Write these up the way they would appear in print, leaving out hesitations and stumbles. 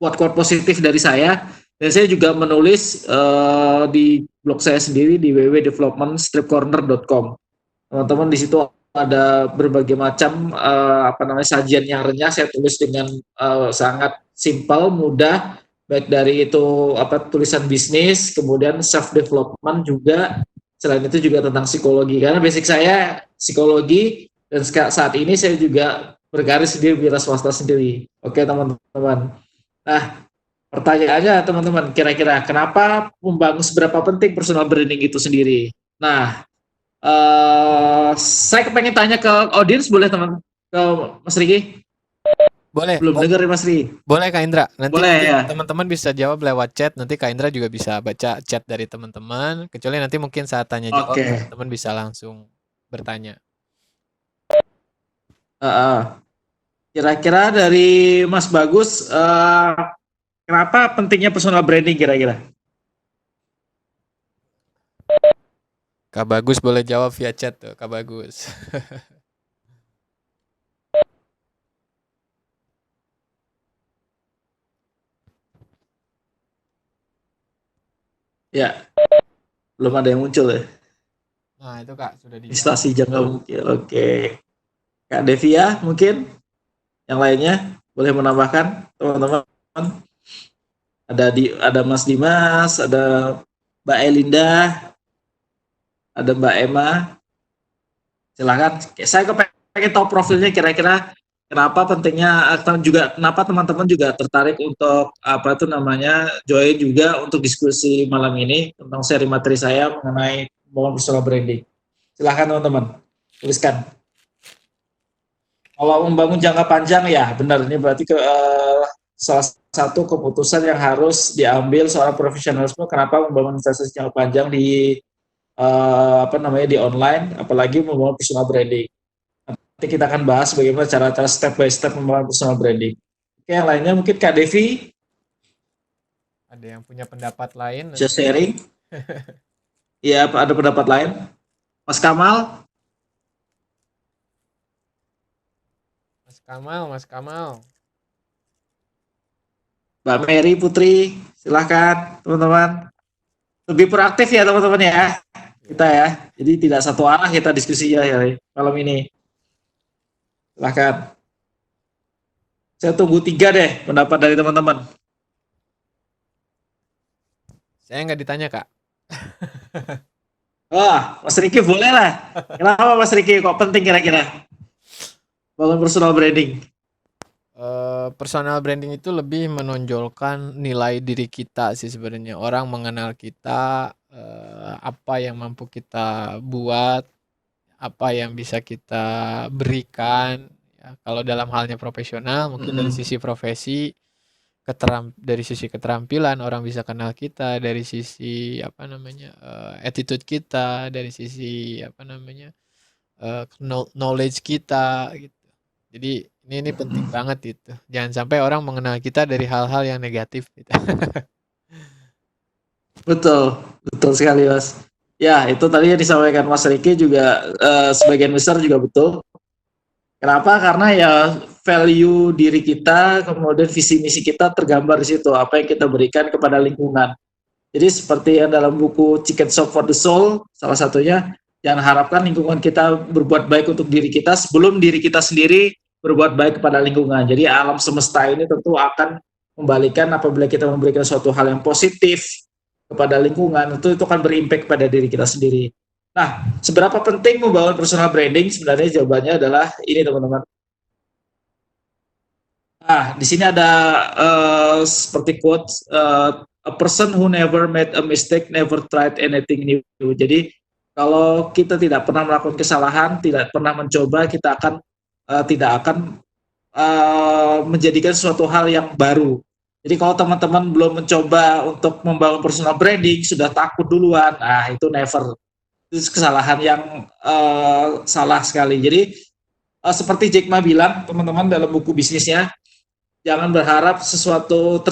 quote-quote positif dari saya. Dan saya juga menulis di blog saya sendiri di www.developmentstripcorner.com. Teman-teman di situ ada berbagai macam sajian yang renyah saya tulis dengan sangat simpel, mudah, baik dari itu tulisan bisnis, kemudian self development juga. Selain itu juga tentang psikologi karena basic saya psikologi dan saat ini saya juga berkarir sendiri wira swasta sendiri. Oke teman-teman. Nah, pertanyaannya teman-teman, kira-kira kenapa membangun seberapa penting personal branding itu sendiri? Nah, saya kepengen tanya ke audiens, boleh teman, ke Mas Riki? Boleh. Belum dengar Mas Riki? Boleh Kak Indra. Nanti boleh, ya. teman-teman bisa jawab lewat chat. Nanti Kak Indra juga bisa baca chat dari teman-teman. Kecuali nanti mungkin saat tanya jawab teman-teman bisa langsung bertanya. Kira-kira dari Mas Bagus, kenapa pentingnya personal branding kira-kira? Kak Bagus boleh jawab via chat tuh, Kak Bagus. Ya, belum ada yang muncul ya. Nah itu Kak, sudah dijawab. Instansi jangka mungkin, oke. Kak Devia mungkin, yang lainnya boleh menambahkan teman-teman. Ada Mas Dimas, ada Mbak Elinda, ada Mbak Emma. Silakan. Saya kepengen tahu profilnya kira-kira kenapa pentingnya, juga kenapa teman-teman juga tertarik untuk join juga untuk diskusi malam ini tentang seri materi saya mengenai membangun personal branding. Silahkan teman-teman, tuliskan. Kalau membangun jangka panjang ya benar, ini berarti salah satu keputusan yang harus diambil seorang profesionalisme kenapa membangun investasi jangka panjang di di online, apalagi membangun personal branding. Nanti kita akan bahas bagaimana cara-cara step by step membangun personal branding. Oke, yang lainnya mungkin Kak Devi. Ada yang punya pendapat lain? Bisa sharing? Iya, ada pendapat lain? Mas Kamal? Mas Kamal. Mbak Mary Putri, silahkan teman-teman. Lebih proaktif ya teman-teman ya. Kita ya. Jadi tidak satu arah kita diskusinya ya malam ini. Silahkan. Saya tunggu 3 deh pendapat dari teman-teman. Saya nggak ditanya Kak. Wah, Mas Riki boleh lah. Kenapa Mas Riki kok penting kira-kira bangun personal branding? Personal branding itu lebih menonjolkan nilai diri kita sih sebenarnya. Orang mengenal kita, apa yang mampu kita buat, apa yang bisa kita berikan. Ya, kalau dalam halnya profesional, mungkin dari sisi profesi, dari sisi keterampilan orang bisa kenal kita, dari sisi attitude kita, dari sisi knowledge kita gitu. Jadi ini penting banget itu. Jangan sampai orang mengenal kita dari hal-hal yang negatif gitu. Betul sekali Mas. Ya, itu tadi yang disampaikan Mas Riki juga sebagian besar juga betul. Kenapa? Karena ya value diri kita, kemudian visi misi kita tergambar di situ, apa yang kita berikan kepada lingkungan. Jadi seperti yang dalam buku Chicken Soup for the Soul, salah satunya, jangan harapkan lingkungan kita berbuat baik untuk diri kita sebelum diri kita sendiri berbuat baik kepada lingkungan. Jadi alam semesta ini tentu akan membalikan apabila kita memberikan suatu hal yang positif kepada lingkungan, itu akan berimpact pada diri kita sendiri. Nah, seberapa penting membangun personal branding? Sebenarnya jawabannya adalah ini teman-teman. Nah, di sini ada seperti quote, a person who never made a mistake never tried anything new. Jadi kalau kita tidak pernah melakukan kesalahan, tidak pernah mencoba, kita akan tidak akan menjadikan suatu hal yang baru. Jadi kalau teman-teman belum mencoba untuk membangun personal branding, sudah takut duluan, nah itu never. Itu kesalahan yang salah sekali. Jadi seperti Jack Ma bilang, teman-teman dalam buku bisnisnya, jangan berharap sesuatu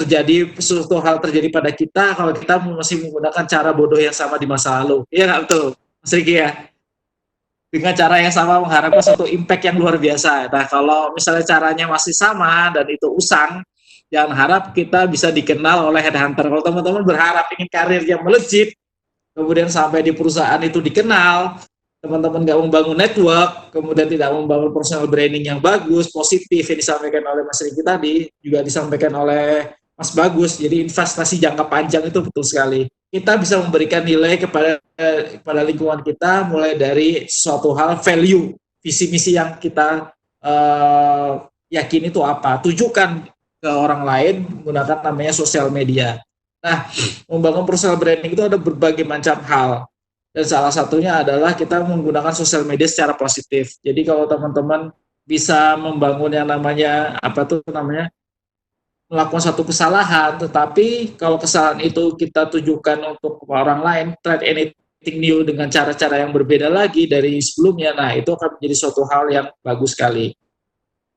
hal terjadi pada kita kalau kita masih menggunakan cara bodoh yang sama di masa lalu. Iya nggak betul, Mas Riki ya? Dengan cara yang sama mengharapkan suatu impact yang luar biasa. Nah, kalau misalnya caranya masih sama dan itu usang, Jangan harap kita bisa dikenal oleh headhunter. Kalau teman-teman berharap ingin karir yang melejit, kemudian sampai di perusahaan itu dikenal, teman-teman nggak membangun network, kemudian tidak membangun personal branding yang bagus, positif yang disampaikan oleh Mas Riki tadi, juga disampaikan oleh Mas Bagus. Jadi investasi jangka panjang itu betul sekali. Kita bisa memberikan nilai kepada lingkungan kita mulai dari suatu hal value, visi misi yang kita yakini itu apa, tujukan ke orang lain menggunakan namanya sosial media. Nah, membangun personal branding itu ada berbagai macam hal. Dan salah satunya adalah kita menggunakan sosial media secara positif. Jadi kalau teman-teman bisa membangun yang namanya melakukan satu kesalahan, tetapi kalau kesalahan itu kita tujukan untuk orang lain, try anything new dengan cara-cara yang berbeda lagi dari sebelumnya, nah itu akan menjadi suatu hal yang bagus sekali.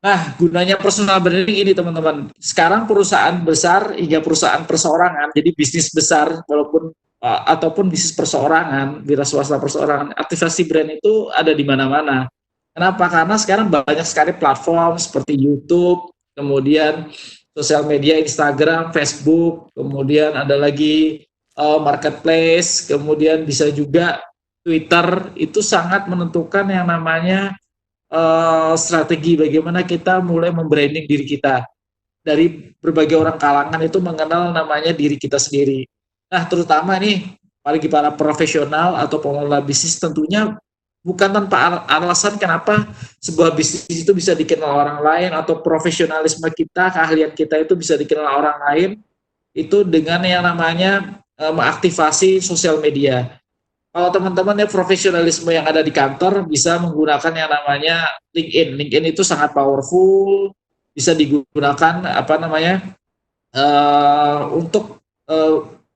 Nah, gunanya personal branding ini teman-teman. Sekarang perusahaan besar hingga perusahaan perseorangan, jadi bisnis besar walaupun ataupun bisnis perseorangan, wira swasta perseorangan, aktivasi brand itu ada di mana-mana. Kenapa? Karena sekarang banyak sekali platform seperti YouTube, kemudian sosial media Instagram, Facebook, kemudian ada lagi marketplace, kemudian bisa juga Twitter. Itu sangat menentukan yang namanya strategi bagaimana kita mulai membranding diri kita. Dari berbagai orang kalangan itu mengenal namanya diri kita sendiri. Nah, terutama nih bagi para profesional atau pengelola bisnis, tentunya bukan tanpa alasan kenapa sebuah bisnis itu bisa dikenal orang lain, atau profesionalisme kita, keahlian kita itu bisa dikenal orang lain, itu dengan yang namanya mengaktifasi sosial media. Kalau teman-teman ya profesionalisme yang ada di kantor bisa menggunakan yang namanya LinkedIn. LinkedIn itu sangat powerful, bisa digunakan untuk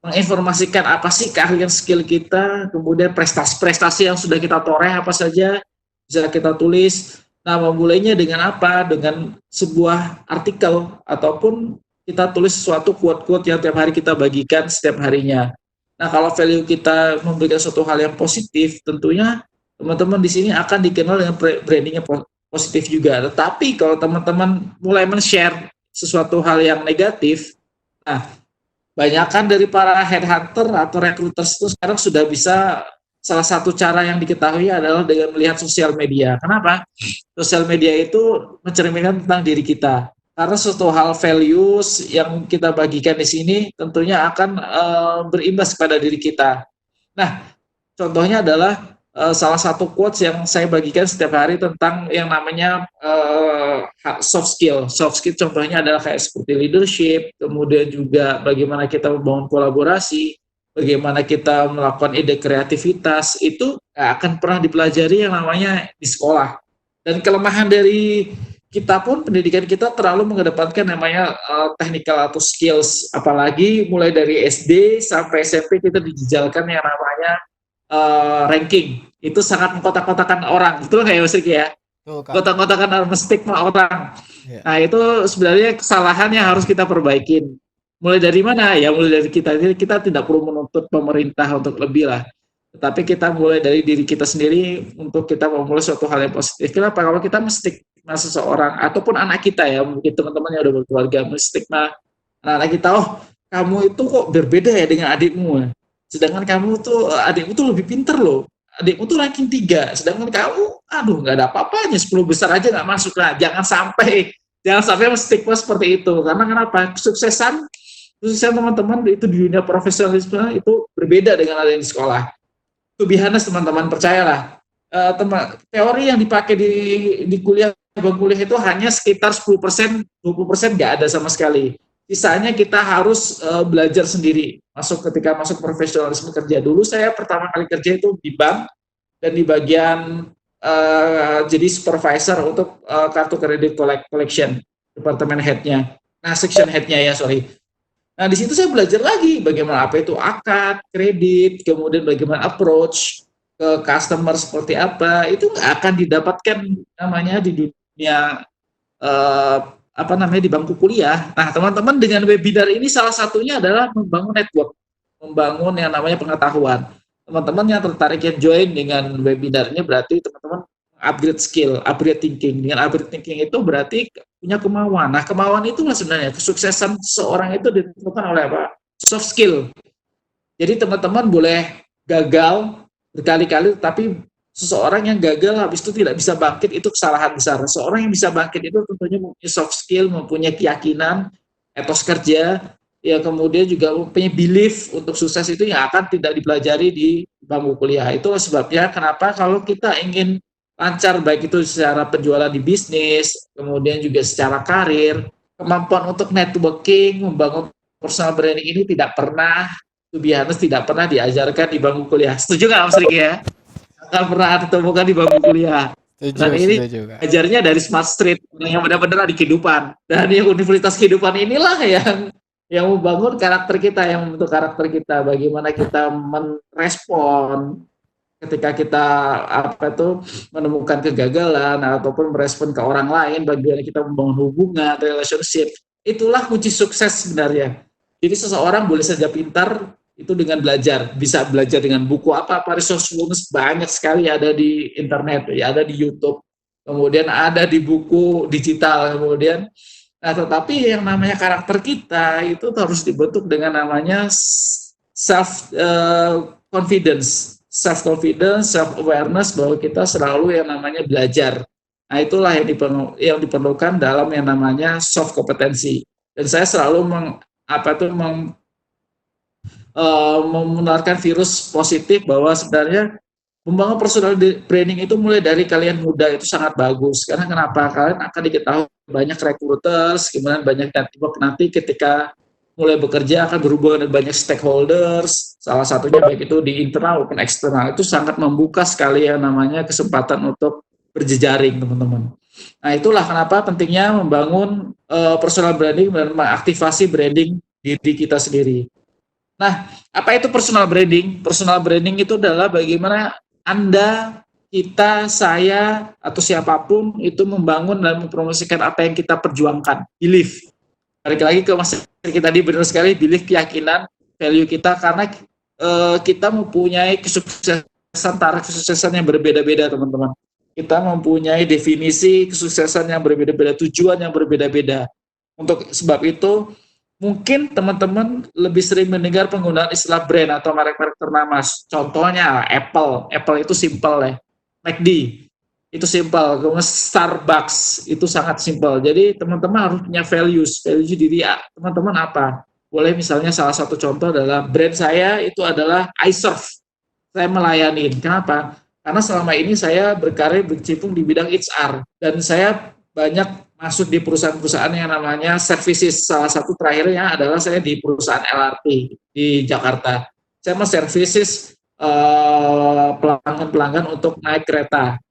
menginformasikan apa sih keahlian skill kita, kemudian prestasi-prestasi yang sudah kita toreh apa saja bisa kita tulis. Nah, memulainya dengan apa? Dengan sebuah artikel ataupun kita tulis sesuatu quote-quote yang tiap hari kita bagikan setiap harinya. Nah, kalau value kita memberikan suatu hal yang positif, tentunya teman-teman di sini akan dikenal dengan brandingnya positif juga. Tetapi kalau teman-teman mulai men-share sesuatu hal yang negatif, nah, banyakkan dari para headhunter atau recruiters itu sekarang sudah bisa, salah satu cara yang diketahui adalah dengan melihat sosial media. Kenapa? Sosial media itu mencerminkan tentang diri kita. Karena suatu hal values yang kita bagikan di sini tentunya akan berimbas pada diri kita. Nah, contohnya adalah salah satu quotes yang saya bagikan setiap hari tentang yang namanya soft skill. Soft skill contohnya adalah kayak seperti leadership, kemudian juga bagaimana kita membangun kolaborasi, bagaimana kita melakukan ide kreativitas, itu akan pernah dipelajari yang namanya di sekolah. Dan kelemahan dari kita pun, pendidikan kita terlalu mengedepankan namanya technical atau skills, apalagi mulai dari SD sampai SMP kita dijejalkan yang namanya ranking. Itu sangat mengkotak-kotakan orang, betul nggak ya Mas Riki ya? Kotak-kotakan stigma orang. Yeah. Nah, itu sebenarnya kesalahan yang harus kita perbaikin. Mulai dari mana? Ya mulai dari kita. Kita tidak perlu menuntut pemerintah untuk lebih lah. Tetapi kita mulai dari diri kita sendiri untuk kita memulai suatu hal yang positif. Kenapa? Kalau kita menstigma seseorang ataupun anak kita ya, mungkin teman-teman yang udah berkeluarga, menstigma anak kita, oh kamu itu kok berbeda ya dengan adikmu, sedangkan kamu tuh adikmu tuh lebih pinter loh, adikmu tuh ranking 3, sedangkan kamu aduh nggak ada apa-apanya, 10 besar aja nggak masuk. Nah, jangan sampai menstigma seperti itu. Karena kenapa? Kesuksesan teman-teman itu di dunia profesionalisme itu berbeda dengan ada yang di sekolah. To be honest, teman-teman, percayalah, teori yang dipakai di kuliah itu hanya sekitar 10%, 20% nggak ada sama sekali. Sisanya kita harus belajar sendiri. Ketika masuk profesionalisme kerja, dulu saya pertama kali kerja itu di bank dan di bagian jadi supervisor untuk kartu kredit collection, departemen headnya, section headnya ya, sorry. Nah, di situ saya belajar lagi bagaimana apa itu akad, kredit, kemudian bagaimana approach ke customer seperti apa. Itu nggak akan didapatkan namanya di dunia di bangku kuliah. Nah, teman-teman, dengan webinar ini salah satunya adalah membangun network, membangun yang namanya pengetahuan. Teman-teman yang tertarik yang join dengan webinar ini berarti teman-teman upgrade skill, upgrade thinking. Dengan upgrade thinking itu berarti punya kemauan. Nah, kemauan itulah sebenarnya kesuksesan seorang itu ditentukan oleh apa? Soft skill. Jadi teman-teman boleh gagal berkali-kali, tapi seseorang yang gagal habis itu tidak bisa bangkit itu kesalahan besar. Seorang yang bisa bangkit itu tentunya mempunyai soft skill, mempunyai keyakinan, etos kerja, ya kemudian juga mempunyai belief untuk sukses itu yang akan tidak dipelajari di bangku kuliah. Itulah sebabnya kenapa kalau kita ingin lancar baik itu secara penjualan di bisnis, kemudian juga secara karir, kemampuan untuk networking, membangun personal branding ini tidak pernah Tubianus tidak pernah diajarkan di bangku kuliah. Setuju nggak Mas Riki ya? Akan pernah ditemukan di bangku kuliah. Dan Setuju, ini setuju, Kak. ajarnya dari Smart Street yang benar-benar di kehidupan. Dan yang Universitas Kehidupan inilah yang membangun karakter kita, yang membentuk karakter kita. Bagaimana kita merespon ketika kita menemukan kegagalan ataupun merespon ke orang lain, bagaimana kita membangun hubungan, relationship. Itulah kunci sukses sebenarnya. Jadi seseorang boleh saja pintar itu dengan belajar, bisa belajar dengan buku apa-apa, resourcefulness banyak sekali ada di internet, ya ada di YouTube, kemudian ada di buku digital, kemudian tetapi yang namanya karakter kita itu harus dibentuk dengan namanya self confidence, self awareness bahwa kita selalu yang namanya belajar. Nah, itulah yang diperlukan dalam yang namanya soft kompetensi. Dan saya selalu menularkan virus positif bahwa sebenarnya membangun personal branding itu mulai dari kalian muda itu sangat bagus. Karena kenapa? Kalian akan diketahui banyak recruiters, kemudian banyak network nanti ketika mulai bekerja akan berhubungan dengan banyak stakeholders, salah satunya baik itu di internal maupun eksternal. Itu sangat membuka sekali yang namanya kesempatan untuk berjejaring, teman-teman. Nah, itulah kenapa pentingnya membangun personal branding dan mengaktifasi branding diri kita sendiri. Nah, apa itu personal branding? Personal branding itu adalah bagaimana Anda, kita, saya, atau siapapun itu membangun dan mempromosikan apa yang kita perjuangkan. Belief. Balik lagi ke Mas Riki tadi, benar sekali, belief, keyakinan, value kita, karena kita mempunyai kesuksesan yang berbeda-beda, teman-teman. Kita mempunyai definisi kesuksesan yang berbeda-beda, tujuan yang berbeda-beda. Untuk sebab itu, mungkin teman-teman lebih sering mendengar penggunaan istilah brand atau merek-merek ternama. Contohnya Apple. Apple itu simple ya. McD itu simple. Kemudian Starbucks itu sangat simple. Jadi teman-teman harus punya values. Value diri teman-teman apa? Boleh misalnya salah satu contoh adalah brand saya itu adalah I serve. Saya melayani. Kenapa? Karena selama ini saya berkarir berkecimpung di bidang HR dan saya banyak masuk di perusahaan-perusahaan yang namanya services. Salah satu terakhirnya adalah saya di perusahaan LRT di Jakarta. Saya men-services pelanggan-pelanggan untuk naik kereta.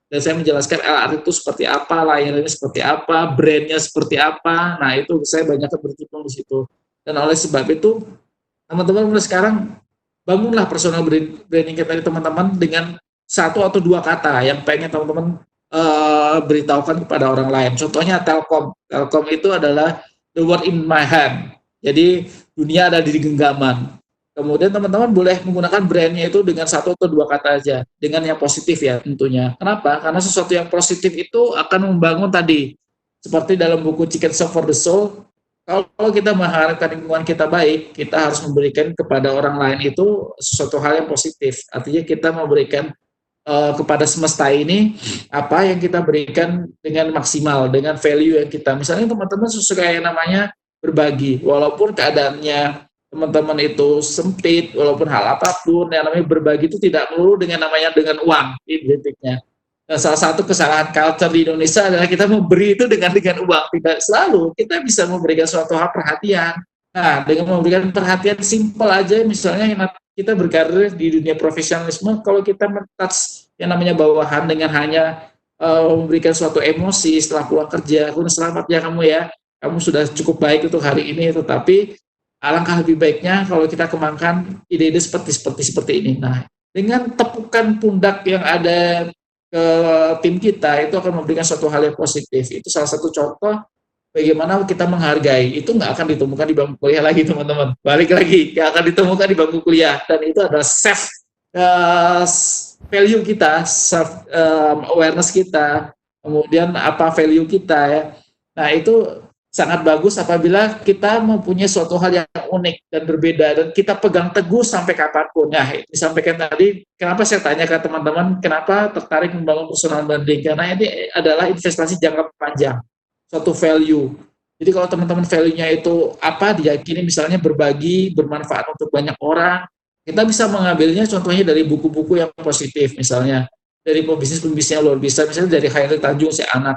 Dan saya menjelaskan LRT itu seperti apa, layanannya seperti apa, brandnya seperti apa. Nah, itu saya banyak berkecimpung di situ. Dan oleh sebab itu, teman-teman mulai sekarang bangunlah personal branding kita teman-teman dengan satu atau dua kata yang pengen teman-teman beritahukan kepada orang lain. Contohnya Telkom. Telkom itu adalah the world in my hand. Jadi dunia ada di genggaman. Kemudian teman-teman boleh menggunakan brandnya itu dengan satu atau dua kata aja, dengan yang positif ya tentunya. Kenapa? Karena sesuatu yang positif itu akan membangun tadi. Seperti dalam buku Chicken Soup for the Soul, kalau kita mengharapkan lingkungan kita baik, kita harus memberikan kepada orang lain itu sesuatu hal yang positif. Artinya kita memberikan kepada semesta ini apa yang kita berikan dengan maksimal, dengan value yang kita, misalnya teman-teman suka yang namanya berbagi, walaupun keadaannya teman-teman itu sempit, walaupun hal apapun yang namanya berbagi itu tidak melulu dengan namanya dengan uang identiknya. Dan salah satu kesalahan culture di Indonesia adalah kita memberi itu dengan uang, tidak selalu kita bisa memberikan suatu hal perhatian. Nah, dengan memberikan perhatian simpel aja, misalnya kita berkarir di dunia profesionalisme, kalau kita men-touch yang namanya bawahan dengan hanya memberikan suatu emosi setelah pulang kerja, selamat ya kamu ya, kamu sudah cukup baik untuk hari ini, tetapi alangkah lebih baiknya kalau kita kembangkan ide-ide seperti ini. Nah, dengan tepukan pundak yang ada ke tim kita, itu akan memberikan suatu hal yang positif. Itu salah satu contoh bagaimana kita menghargai. Itu nggak akan ditemukan di bangku kuliah lagi, teman-teman. Balik lagi, nggak akan ditemukan di bangku kuliah. Dan itu adalah self value kita, self awareness kita, kemudian apa value kita ya. Nah, itu sangat bagus apabila kita mempunyai suatu hal yang unik dan berbeda dan kita pegang teguh sampai kapanpun. Nah, disampaikan tadi, kenapa saya tanya ke teman-teman, kenapa tertarik membangun personal branding? Karena ini adalah investasi jangka panjang, suatu value. Jadi kalau teman-teman value-nya itu apa, diyakini misalnya berbagi, bermanfaat untuk banyak orang, kita bisa mengambilnya contohnya dari buku-buku yang positif, misalnya dari pembisnis-pembisnis yang luar biasa, misalnya dari Khairil Tanjung, si anak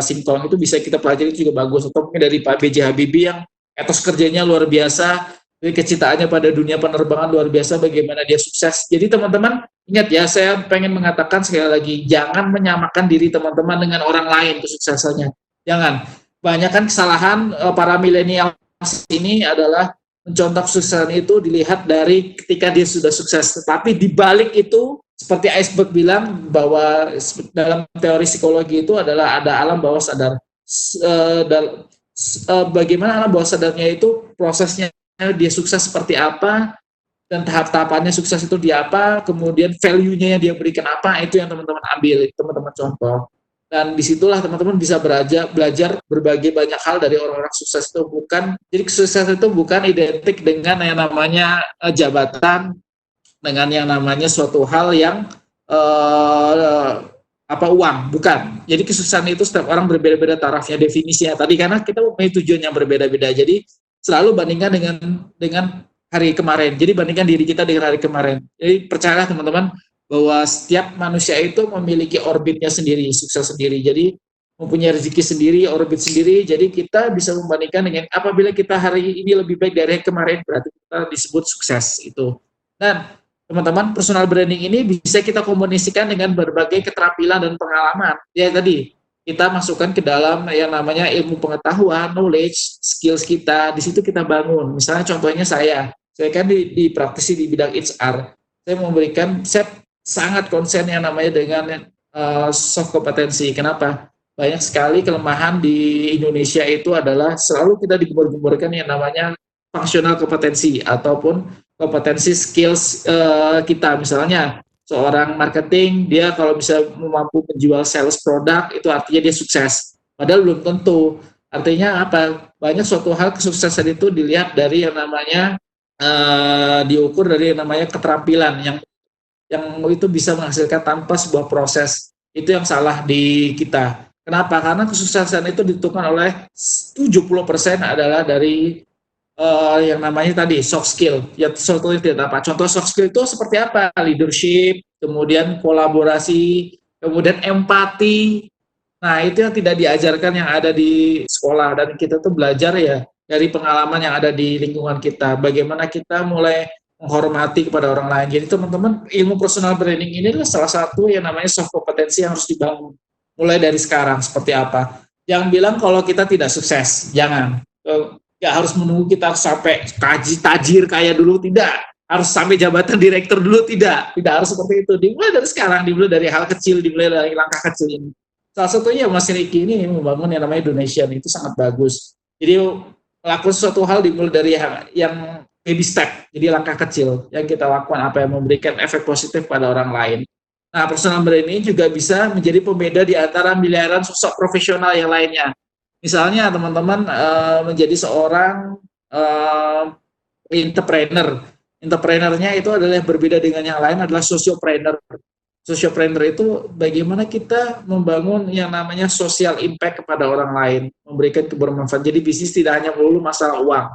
Singtong itu bisa kita pelajari, itu juga bagus. Atau mungkin dari Pak B.J. Habibie yang etos kerjanya luar biasa, dari kecintaannya pada dunia penerbangan luar biasa, bagaimana dia sukses. Jadi teman-teman ingat ya, saya pengen mengatakan sekali lagi, jangan menyamakan diri teman-teman dengan orang lain kesuksesannya. Jangan. Banyak kan kesalahan para milenial ini adalah mencontoh kesuksesan itu dilihat dari ketika dia sudah sukses. Tetapi di balik itu, seperti iceberg bilang bahwa dalam teori psikologi itu adalah ada alam bawah sadar. Bagaimana alam bawah sadarnya itu prosesnya dia sukses seperti apa dan tahap-tahapannya sukses itu dia apa, kemudian value-nya yang dia berikan apa, itu yang teman-teman ambil, teman-teman contoh. Dan disitulah teman-teman bisa belajar berbagai banyak hal dari orang-orang sukses itu. Bukan, jadi kesuksesan itu bukan identik dengan yang namanya jabatan, dengan yang namanya suatu hal yang uang, bukan. Jadi kesuksesan itu setiap orang berbeda-beda tarafnya, definisinya tadi, karena kita mempunyai tujuan yang berbeda-beda. Jadi selalu bandingkan dengan hari kemarin. Jadi bandingkan diri kita dengan hari kemarin. Jadi percayalah teman-teman bahwa setiap manusia itu memiliki orbitnya sendiri, sukses sendiri. Jadi mempunyai rezeki sendiri, orbit sendiri. Jadi kita bisa membandingkan dengan apabila kita hari ini lebih baik dari kemarin, berarti kita disebut sukses itu. Dan teman-teman, personal branding ini bisa kita komunikasikan dengan berbagai keterampilan dan pengalaman. Ya tadi, kita masukkan ke dalam yang namanya ilmu pengetahuan, knowledge, skills kita, di situ kita bangun. Misalnya contohnya saya kan di praktisi di bidang HR, saya sangat konsen yang namanya dengan soft kompetensi. Kenapa? Banyak sekali kelemahan di Indonesia itu adalah selalu kita digembur-gemburkan yang namanya functional kompetensi ataupun kompetensi skills kita. Misalnya seorang marketing, dia kalau bisa mampu menjual sales produk, itu artinya dia sukses. Padahal belum tentu. Artinya apa? Banyak suatu hal kesuksesan itu dilihat dari yang namanya diukur dari yang namanya keterampilan yang itu bisa menghasilkan tanpa sebuah proses. Itu yang salah di kita. Kenapa? Karena kesuksesan itu ditentukan oleh 70% adalah dari yang namanya tadi soft skill. Ya contohnya tidak apa. Contoh soft skill itu seperti apa? Leadership, kemudian kolaborasi, kemudian empati. Nah, itu yang tidak diajarkan yang ada di sekolah, dan kita tuh belajar ya dari pengalaman yang ada di lingkungan kita. Bagaimana kita mulai menghormati kepada orang lain. Jadi teman-teman, ilmu personal branding ini adalah salah satu yang namanya soft kompetensi yang harus dibangun. Mulai dari sekarang seperti apa. Yang bilang kalau kita tidak sukses, jangan. Ya harus menunggu kita sampai tajir kaya dulu, tidak. Harus sampai jabatan direktur dulu, tidak harus seperti itu. Dimulai dari sekarang, dimulai dari hal kecil, dimulai dari langkah kecil ini. Salah satunya Mas Riki ini membangun yang namanya donation, itu sangat bagus. Jadi melakukan suatu hal dimulai dari yang baby step, jadi langkah kecil yang kita lakukan, apa yang memberikan efek positif pada orang lain. Nah, personal branding juga bisa menjadi pembeda di antara miliaran sosok profesional yang lainnya. Misalnya teman-teman menjadi seorang entrepreneur. Entrepreneurnya itu adalah yang berbeda dengan yang lain adalah sociopreneur. Sociopreneur itu bagaimana kita membangun yang namanya social impact kepada orang lain, memberikan kebermanfaatan. Jadi bisnis tidak hanya melulu masalah uang.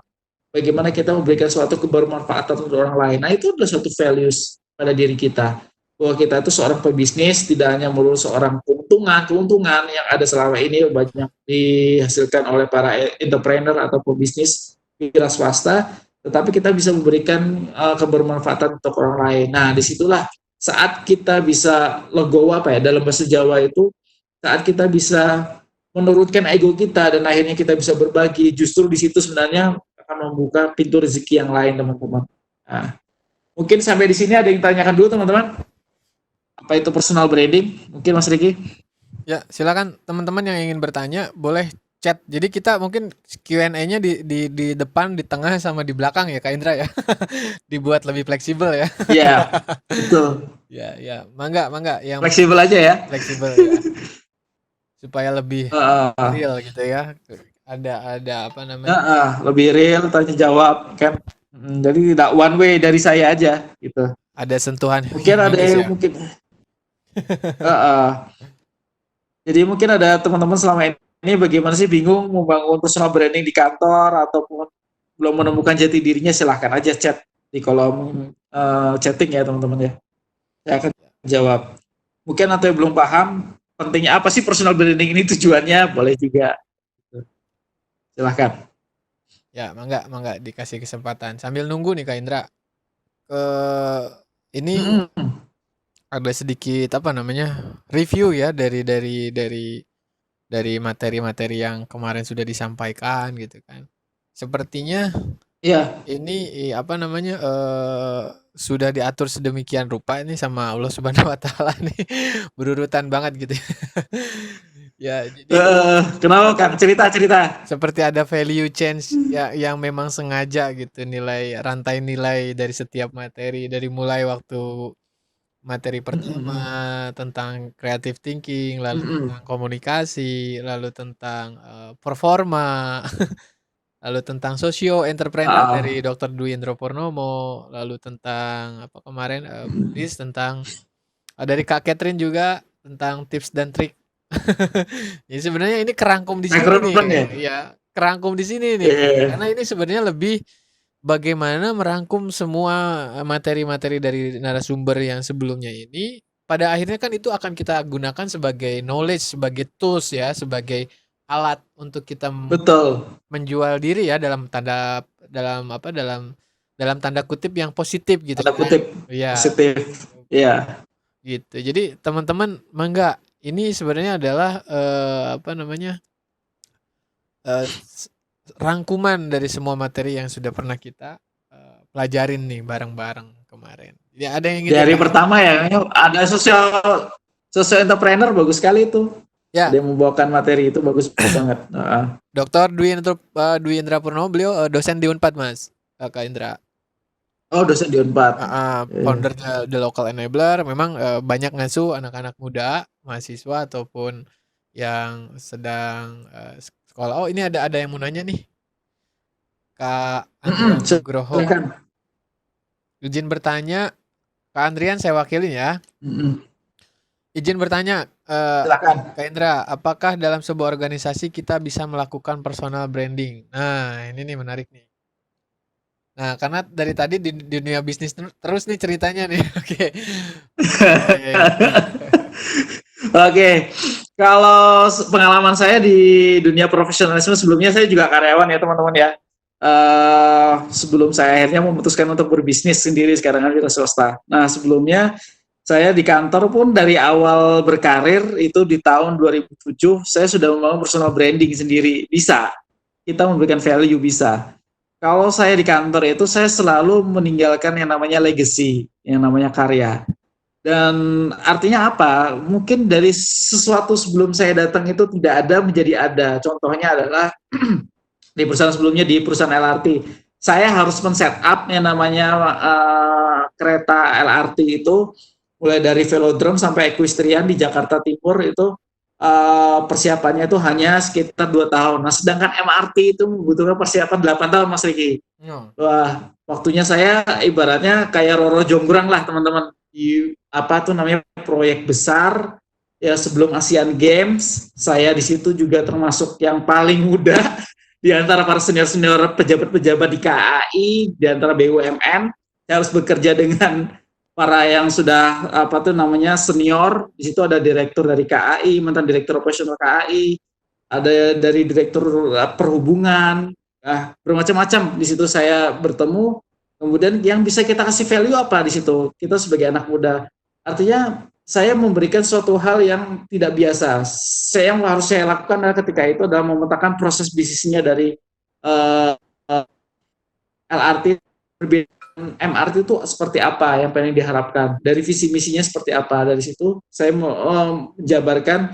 Bagaimana kita memberikan suatu kebermanfaatan untuk orang lain. Nah, itu adalah suatu values pada diri kita. Bahwa kita itu seorang pebisnis, tidak hanya melulu seorang keuntungan yang ada selama ini banyak dihasilkan oleh para entrepreneur atau pebisnis wira swasta, tetapi kita bisa memberikan kebermanfaatan untuk orang lain. Nah, disitulah saat kita bisa legowo dalam bahasa Jawa itu, saat kita bisa menurunkan ego kita dan akhirnya kita bisa berbagi, justru di situ sebenarnya akan membuka pintu rezeki yang lain, teman-teman. Nah, mungkin sampai di sini ada yang tanyakan dulu, teman-teman. Apa itu personal branding? Mungkin Mas Riki. Ya, silakan teman-teman yang ingin bertanya boleh chat. Jadi kita mungkin Q&A-nya di depan, di tengah sama di belakang ya Kak Indra ya. Dibuat lebih fleksibel ya. Iya, betul. Ya, mangga yang fleksibel aja ya. Fleksibel ya. supaya lebih Heeh. real gitu ya. Ada apa namanya? Lebih real tanya jawab kan. Jadi tidak one way dari saya aja gitu. Ada sentuhan Mungkin ada humanis yang ya. mungkin heeh. Jadi mungkin ada teman-teman selama ini bagaimana sih bingung membangun personal branding di kantor ataupun belum menemukan jati dirinya, silahkan aja chat di kolom chatting ya teman-teman ya. Saya akan jawab. Mungkin atau yang belum paham pentingnya apa sih personal branding ini, tujuannya, boleh juga. Silahkan. Ya, mangga mangga dikasih kesempatan. Sambil nunggu nih Kak Indra. Eh ini Mm-mm. ada sedikit apa namanya? Review ya dari materi-materi yang kemarin sudah disampaikan gitu kan. Sepertinya Iya, ini apa namanya? Sudah diatur sedemikian rupa ini sama Allah Subhanahu wa taala nih. Berurutan banget gitu. Ya, jadi kenapa ada Kak? Cerita-cerita. seperti ada value change ya yang memang sengaja gitu nilai rantai nilai dari setiap materi dari mulai waktu materi pertama Mm-mm. tentang creative thinking, lalu Mm-mm. tentang komunikasi, lalu tentang performa, lalu tentang sosio entrepreneur dari Ah, Dr. Dwi Indro Purnomo, lalu tentang apa kemarin Buddhis tentang dari Kak Catherine juga tentang tips dan trik. Jadi sebenarnya ini kerangkum di sini nih, rekrutmen ya? ya kerangkum di sini nih, karena Iya, ini sebenarnya lebih bagaimana merangkum semua materi-materi dari narasumber yang sebelumnya ini, pada akhirnya kan itu akan kita gunakan sebagai knowledge, sebagai tools ya, sebagai alat untuk kita betul. menjual diri ya dalam apa dalam tanda kutip yang positif gitu Tanda kan. kutip Iya, positif. Iya. gitu. Jadi teman-teman mangga ini sebenarnya adalah apa namanya? Rangkuman dari semua materi yang sudah pernah kita pelajarin nih bareng-bareng kemarin. Ya ada yang Di ingin hari ditanya? pertama ya, ada social entrepreneur, bagus sekali itu. Ya, Ada yang membawakan materi itu bagus banget. Dr. Dwi Indra Purnomo beliau dosen di Unpad Mas. Kak Indra. Oh, dosen di Unpad. Founder The Local Enabler memang banyak ngasuh anak-anak muda, mahasiswa ataupun yang sedang sekolah. Oh, ini ada yang mau nanya nih. Kak Andrian Nugroho. Silakan. Izin bertanya, Kak Andrian saya wakilin ya. Izin bertanya, Silakan. Kak Indra, apakah dalam sebuah organisasi kita bisa melakukan personal branding? Nah, ini nih menarik nih. Nah, karena dari tadi di dunia bisnis terus nih ceritanya nih. Oke. Oke. Oke, kalau pengalaman saya di dunia profesionalisme sebelumnya, saya juga karyawan ya teman-teman ya. Sebelum saya akhirnya memutuskan untuk berbisnis sendiri, sekarang kan wira swasta. Nah sebelumnya saya di kantor pun dari awal berkarir itu di tahun 2007 saya sudah membangun personal branding sendiri. Bisa, kita memberikan value bisa. Kalau saya di kantor itu saya selalu meninggalkan yang namanya legacy, yang namanya karya. Dan artinya apa? Mungkin dari sesuatu sebelum saya datang itu tidak ada menjadi ada. Contohnya adalah di perusahaan sebelumnya, di perusahaan LRT, saya harus men-setup yang namanya kereta LRT itu mulai dari velodrome sampai equestrian di Jakarta Timur itu persiapannya itu hanya sekitar 2 tahun. Nah, sedangkan MRT itu membutuhkan persiapan 8 tahun, Mas Riki. No. Wah, waktunya saya ibaratnya kayak Roro Jonggrang lah teman-teman, di apa tuh namanya proyek besar ya. Sebelum Asian Games saya di situ juga termasuk yang paling muda di antara para senior-senior pejabat-pejabat di KAI, di antara BUMN. Saya harus bekerja dengan para yang sudah apa tuh namanya senior. Di situ ada direktur dari KAI, mantan direktur operasional KAI, ada dari direktur perhubungan, bermacam-macam. Di situ saya bertemu. Kemudian yang bisa kita kasih value apa di situ? Kita sebagai anak muda. Artinya saya memberikan suatu hal yang tidak biasa. Yang harus saya lakukan adalah ketika itu adalah memetakan proses bisnisnya dari uh, LRT berbeda MRT itu seperti apa yang pengen diharapkan, dari visi misinya seperti apa. Dari situ saya menjabarkan,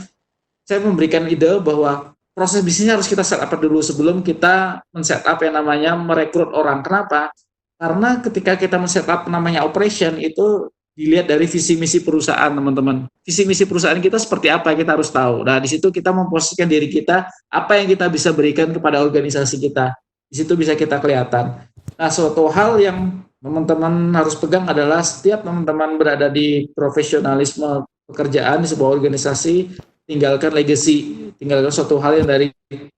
saya memberikan ide bahwa proses bisnisnya harus kita set up dulu sebelum kita men-set up yang namanya merekrut orang. Kenapa? Karena ketika kita men-set up namanya operation itu dilihat dari visi misi perusahaan, teman-teman. Visi misi perusahaan kita seperti apa, kita harus tahu. Nah, di situ kita memposisikan diri kita, apa yang kita bisa berikan kepada organisasi kita. Di situ bisa kita kelihatan. Nah, suatu hal yang teman-teman harus pegang adalah setiap teman-teman berada di profesionalisme pekerjaan di sebuah organisasi, tinggalkan legacy, tinggalkan suatu hal yang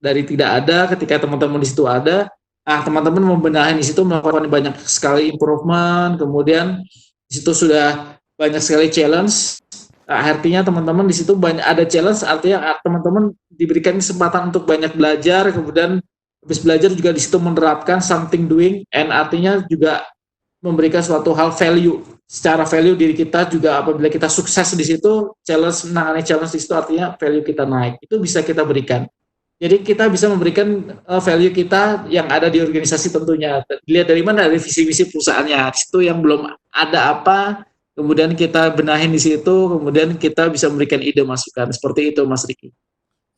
dari tidak ada ketika teman-teman di situ ada. Teman-teman membenahi di situ, melakukan banyak sekali improvement, kemudian di situ sudah banyak sekali challenge. Artinya teman-teman di situ banyak ada challenge, artinya teman-teman diberikan kesempatan untuk banyak belajar, kemudian habis belajar juga di situ menerapkan something doing, and artinya juga memberikan suatu hal value. Secara value diri kita juga apabila kita sukses di situ, challenge menangani challenge di situ artinya value kita naik. Itu bisa kita berikan. Jadi kita bisa memberikan value kita yang ada di organisasi tentunya. Dilihat dari mana? Dari visi-misi perusahaannya. Di situ yang belum ada apa, kemudian kita benahin di situ, kemudian kita bisa memberikan ide masukan. Seperti itu, Mas Riki.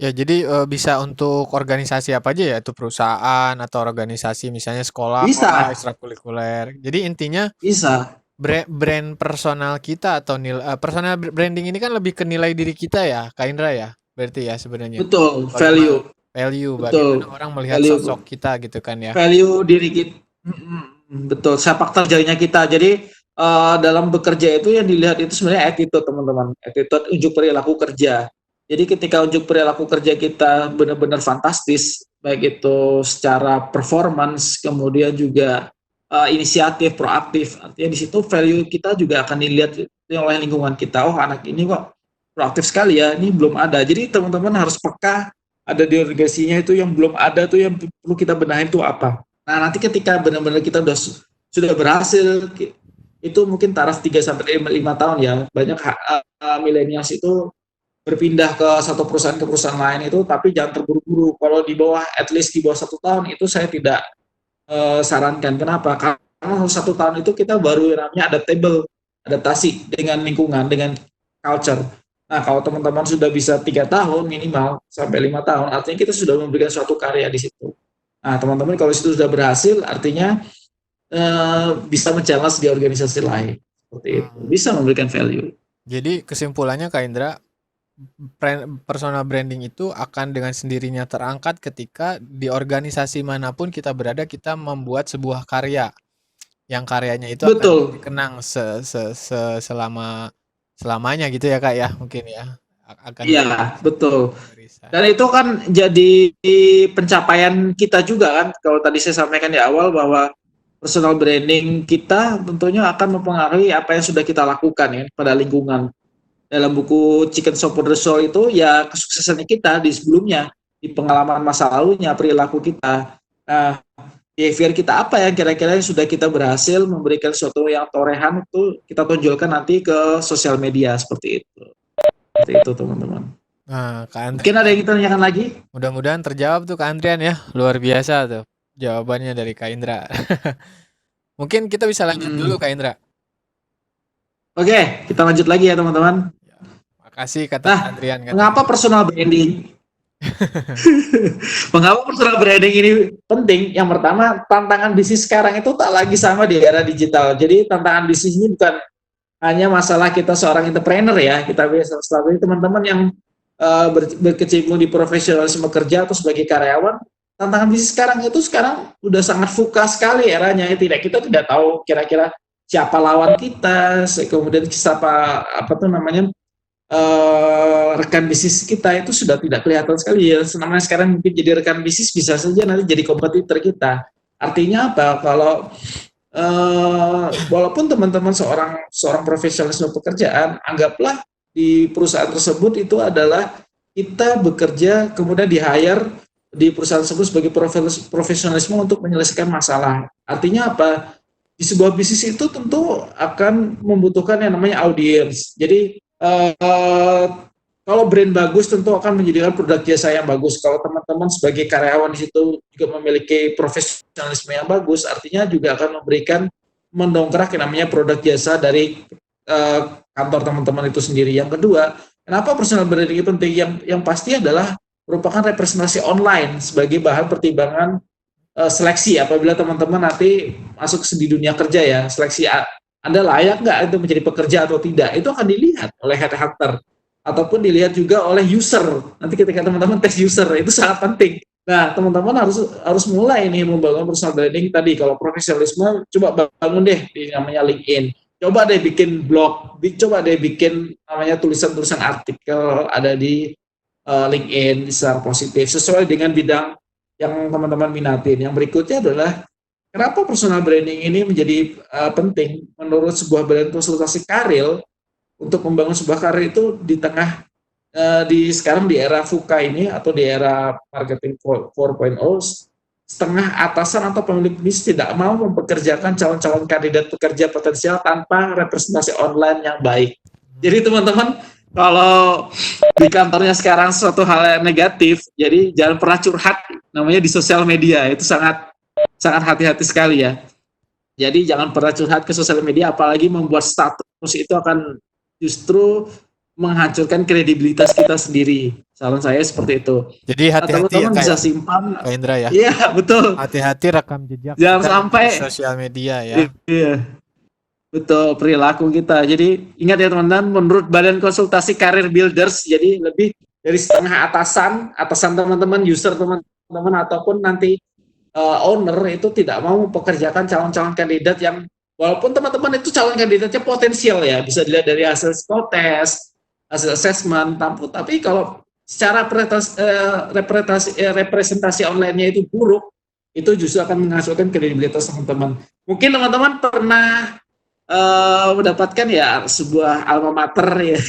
Ya, jadi bisa untuk organisasi apa aja ya? Itu perusahaan atau organisasi misalnya sekolah, Bisa, ekstrakurikuler. Jadi intinya bisa. brand personal kita atau personal branding ini kan lebih ke nilai diri kita ya, Kak Indra ya. Berarti ya sebenarnya. Betul, Bagaimana value. bagaimana Betul, orang melihat value. sosok kita gitu kan ya. Value diri kita. Betul, sepak terjangnya kita. Jadi dalam bekerja itu yang dilihat itu sebenarnya attitude, teman-teman. Attitude, unjuk perilaku kerja. Jadi ketika unjuk perilaku kerja kita benar-benar fantastis, baik itu secara performance, kemudian juga inisiatif, proaktif. Artinya di situ value kita juga akan dilihat oleh lingkungan kita. Oh, anak ini kok proaktif sekali ya, ini belum ada. Jadi teman-teman harus peka, ada di organisasinya itu yang belum ada tuh, yang perlu kita benahin itu apa. Nah, nanti ketika benar-benar kita sudah berhasil, itu mungkin taraf 3 sampai 5 tahun ya. Banyak milenials itu berpindah ke satu perusahaan ke perusahaan lain itu, tapi jangan terburu-buru. Kalau di bawah, at least di bawah 1 tahun itu saya tidak sarankan. Kenapa? Karena 1 tahun itu kita baru namanya adaptasi dengan lingkungan, dengan culture. Nah, kalau teman-teman sudah bisa 3 tahun minimal sampai 5 tahun, artinya kita sudah memberikan suatu karya di situ. Nah, teman-teman kalau itu sudah berhasil, artinya bisa men-challenge di organisasi lain. Seperti itu. Bisa memberikan value. Jadi kesimpulannya Kak Indra, personal branding itu akan dengan sendirinya terangkat ketika di organisasi manapun kita berada, kita membuat sebuah karya. Yang karyanya itu akan dikenang selamanya gitu ya Kak ya, mungkin ya. Iya, betul. Dan itu kan jadi pencapaian kita juga kan. Kalau tadi saya sampaikan di awal bahwa personal branding kita tentunya akan mempengaruhi apa yang sudah kita lakukan ya pada lingkungan. Dalam buku Chicken Soup for the Soul itu ya kesuksesannya kita di sebelumnya, di pengalaman masa lalunya, perilaku kita. Nah, behavior kita apa ya kira-kira yang sudah kita berhasil memberikan sesuatu yang torehan itu kita tonjolkan nanti ke sosial media seperti itu. Seperti itu teman-teman. Nah, Kak Andrian, mungkin ada yang kita tanyakan lagi? Mudah-mudahan terjawab tuh Kak Andrian ya. Luar biasa tuh jawabannya dari Kak Indra. Mungkin kita bisa lanjut dulu Kak Indra. Oke, kita lanjut lagi ya teman-teman. Ya, makasih kata Andrian. Mengapa personal branding? Mengapa personal branding ini penting? Yang pertama, tantangan bisnis sekarang itu tak lagi sama di era digital. Jadi tantangan bisnis ini bukan hanya masalah kita seorang entrepreneur ya. Kita bisa selalu teman-teman yang berkecimpung di profesionalisme kerja atau sebagai karyawan. Tantangan bisnis sekarang udah sangat VUCA sekali eranya. Kita tidak tahu kira-kira siapa lawan kita, kemudian siapa rekan bisnis kita itu sudah tidak kelihatan sekali ya. Namanya sekarang mungkin jadi rekan bisnis bisa saja nanti jadi kompetitor kita. Artinya apa? Kalau walaupun teman-teman seorang profesionalisme pekerjaan, anggaplah di perusahaan tersebut itu adalah kita bekerja kemudian di-hire di perusahaan tersebut sebagai profesionalisme untuk menyelesaikan masalah. Artinya apa? Di sebuah bisnis itu tentu akan membutuhkan yang namanya audiens. Jadi kalau brand bagus tentu akan menjadikan produk jasa yang bagus. Kalau teman-teman sebagai karyawan di situ juga memiliki profesionalisme yang bagus, artinya juga akan mendongkrak yang namanya produk jasa dari kantor teman-teman itu sendiri. Yang kedua, kenapa personal branding itu penting? Yang pasti adalah merupakan representasi online sebagai bahan pertimbangan seleksi apabila teman-teman nanti masuk di dunia kerja ya, seleksi Anda layak nggak itu menjadi pekerja atau tidak, itu akan dilihat oleh headhunter ataupun dilihat juga oleh user. Nanti ketika teman-teman tes user itu sangat penting. Nah, teman-teman harus mulai nih membangun personal branding tadi. Kalau profesionalisme, coba bangun deh di namanya LinkedIn. Coba deh bikin blog, coba deh bikin namanya tulisan-tulisan artikel ada di LinkedIn secara positif sesuai dengan bidang yang teman-teman minatin. Yang berikutnya adalah kenapa personal branding ini menjadi penting menurut sebuah badan konsultasi karir untuk membangun sebuah karir itu di tengah sekarang di era VUCA ini atau di era marketing 4.0, setengah atasan atau pemilik bisnis tidak mau mempekerjakan calon-calon kandidat pekerja potensial tanpa representasi online yang baik. Jadi teman-teman, kalau di kantornya sekarang suatu hal yang negatif, jadi jangan pernah curhat namanya di sosial media, itu sangat hati-hati sekali ya. Jadi jangan pernah curhat ke sosial media, apalagi membuat status itu akan justru menghancurkan kredibilitas kita sendiri. Saran saya seperti itu. Jadi hati-hati ya teman-teman bisa simpan. Kak Indra ya. Iya, betul. Hati-hati rekam jejak Jangan kita sampai di sosial media ya. Iya. Betul, perilaku kita. Jadi ingat ya teman-teman, menurut Badan Konsultasi Karir Builders, jadi lebih dari setengah atasan teman-teman, user teman-teman ataupun nanti owner itu tidak mau mempekerjakan calon-calon kandidat yang walaupun teman-teman itu calon kandidatnya potensial ya, bisa dilihat dari hasil psikotes, hasil assessment, tapi kalau secara representasi online-nya itu buruk, itu justru akan menghasilkan kredibilitas teman-teman. Mungkin teman-teman pernah mendapatkan ya sebuah alma mater ya,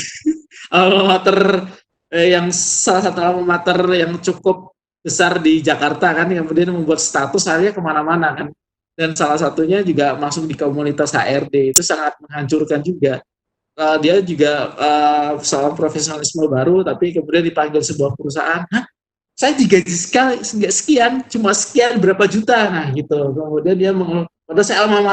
alma mater yang salah satu alma mater yang cukup besar di Jakarta kan, kemudian membuat status akhirnya kemana-mana kan, dan salah satunya juga masuk di komunitas HRD, itu sangat menghancurkan juga. Dia juga seorang profesionalisme baru, tapi kemudian dipanggil sebuah perusahaan, saya digaji sekian, cuma sekian berapa juta, nah gitu. Kemudian dia padahal saya alma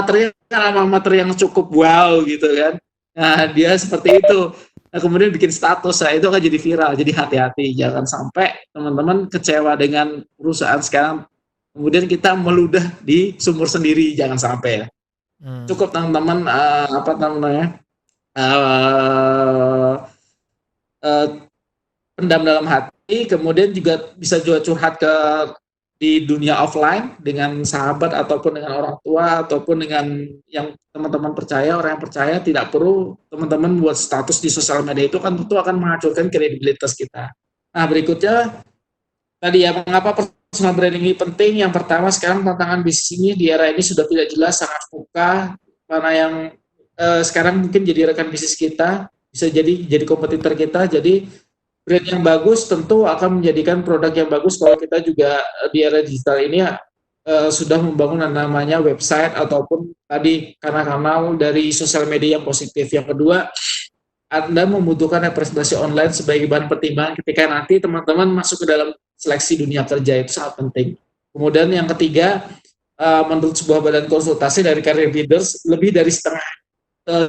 mater yang cukup wow gitu kan. Nah dia seperti itu. Nah, kemudian bikin status, itu akan jadi viral. Jadi hati-hati, jangan sampai teman-teman kecewa dengan perusahaan sekarang. Kemudian kita meludah di sumur sendiri, jangan sampai ya. Cukup teman-teman pendam dalam hati, kemudian juga bisa curhat di dunia offline dengan sahabat ataupun dengan orang tua ataupun dengan yang teman-teman percaya, orang yang percaya. Tidak perlu teman-teman buat status di sosial media, itu kan tentu akan menghancurkan kredibilitas kita. Nah berikutnya tadi ya, mengapa personal branding ini penting? Yang pertama, sekarang tantangan bisnis ini di era ini sudah tidak jelas, sangat VUCA, mana yang sekarang mungkin jadi rekan bisnis kita, bisa jadi kompetitor kita. Jadi brand yang bagus tentu akan menjadikan produk yang bagus kalau kita juga di era digital ini sudah membangun namanya website ataupun tadi kanal-kanal dari sosial media yang positif. Yang kedua, Anda membutuhkan representasi online sebagai bahan pertimbangan ketika nanti teman-teman masuk ke dalam seleksi dunia kerja, itu sangat penting. Kemudian yang ketiga, menurut sebuah badan konsultasi dari Career Builders, lebih dari setengah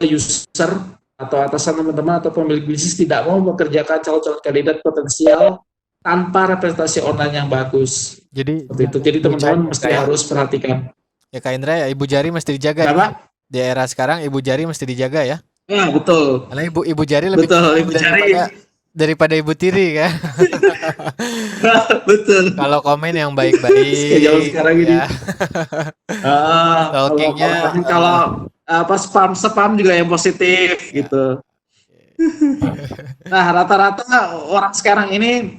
user atau atasan teman-teman atau pemilik bisnis tidak mau mempekerjakan calon-calon kandidat potensial tanpa representasi online yang bagus. Jadi itu. Jadi teman-teman mesti harus perhatikan. Ya Kak Indra ya, Ibu Jari mesti dijaga. Kenapa? Di era sekarang Ibu Jari mesti dijaga ya. Ya betul. Karena Ibu Jari lebih daripada Ibu Tiri kan. Betul. Kalau komen yang baik-baik. Jauh sekarang ini. Talkingnya kalau spam juga yang positif ya. Gitu. Nah rata-rata orang sekarang ini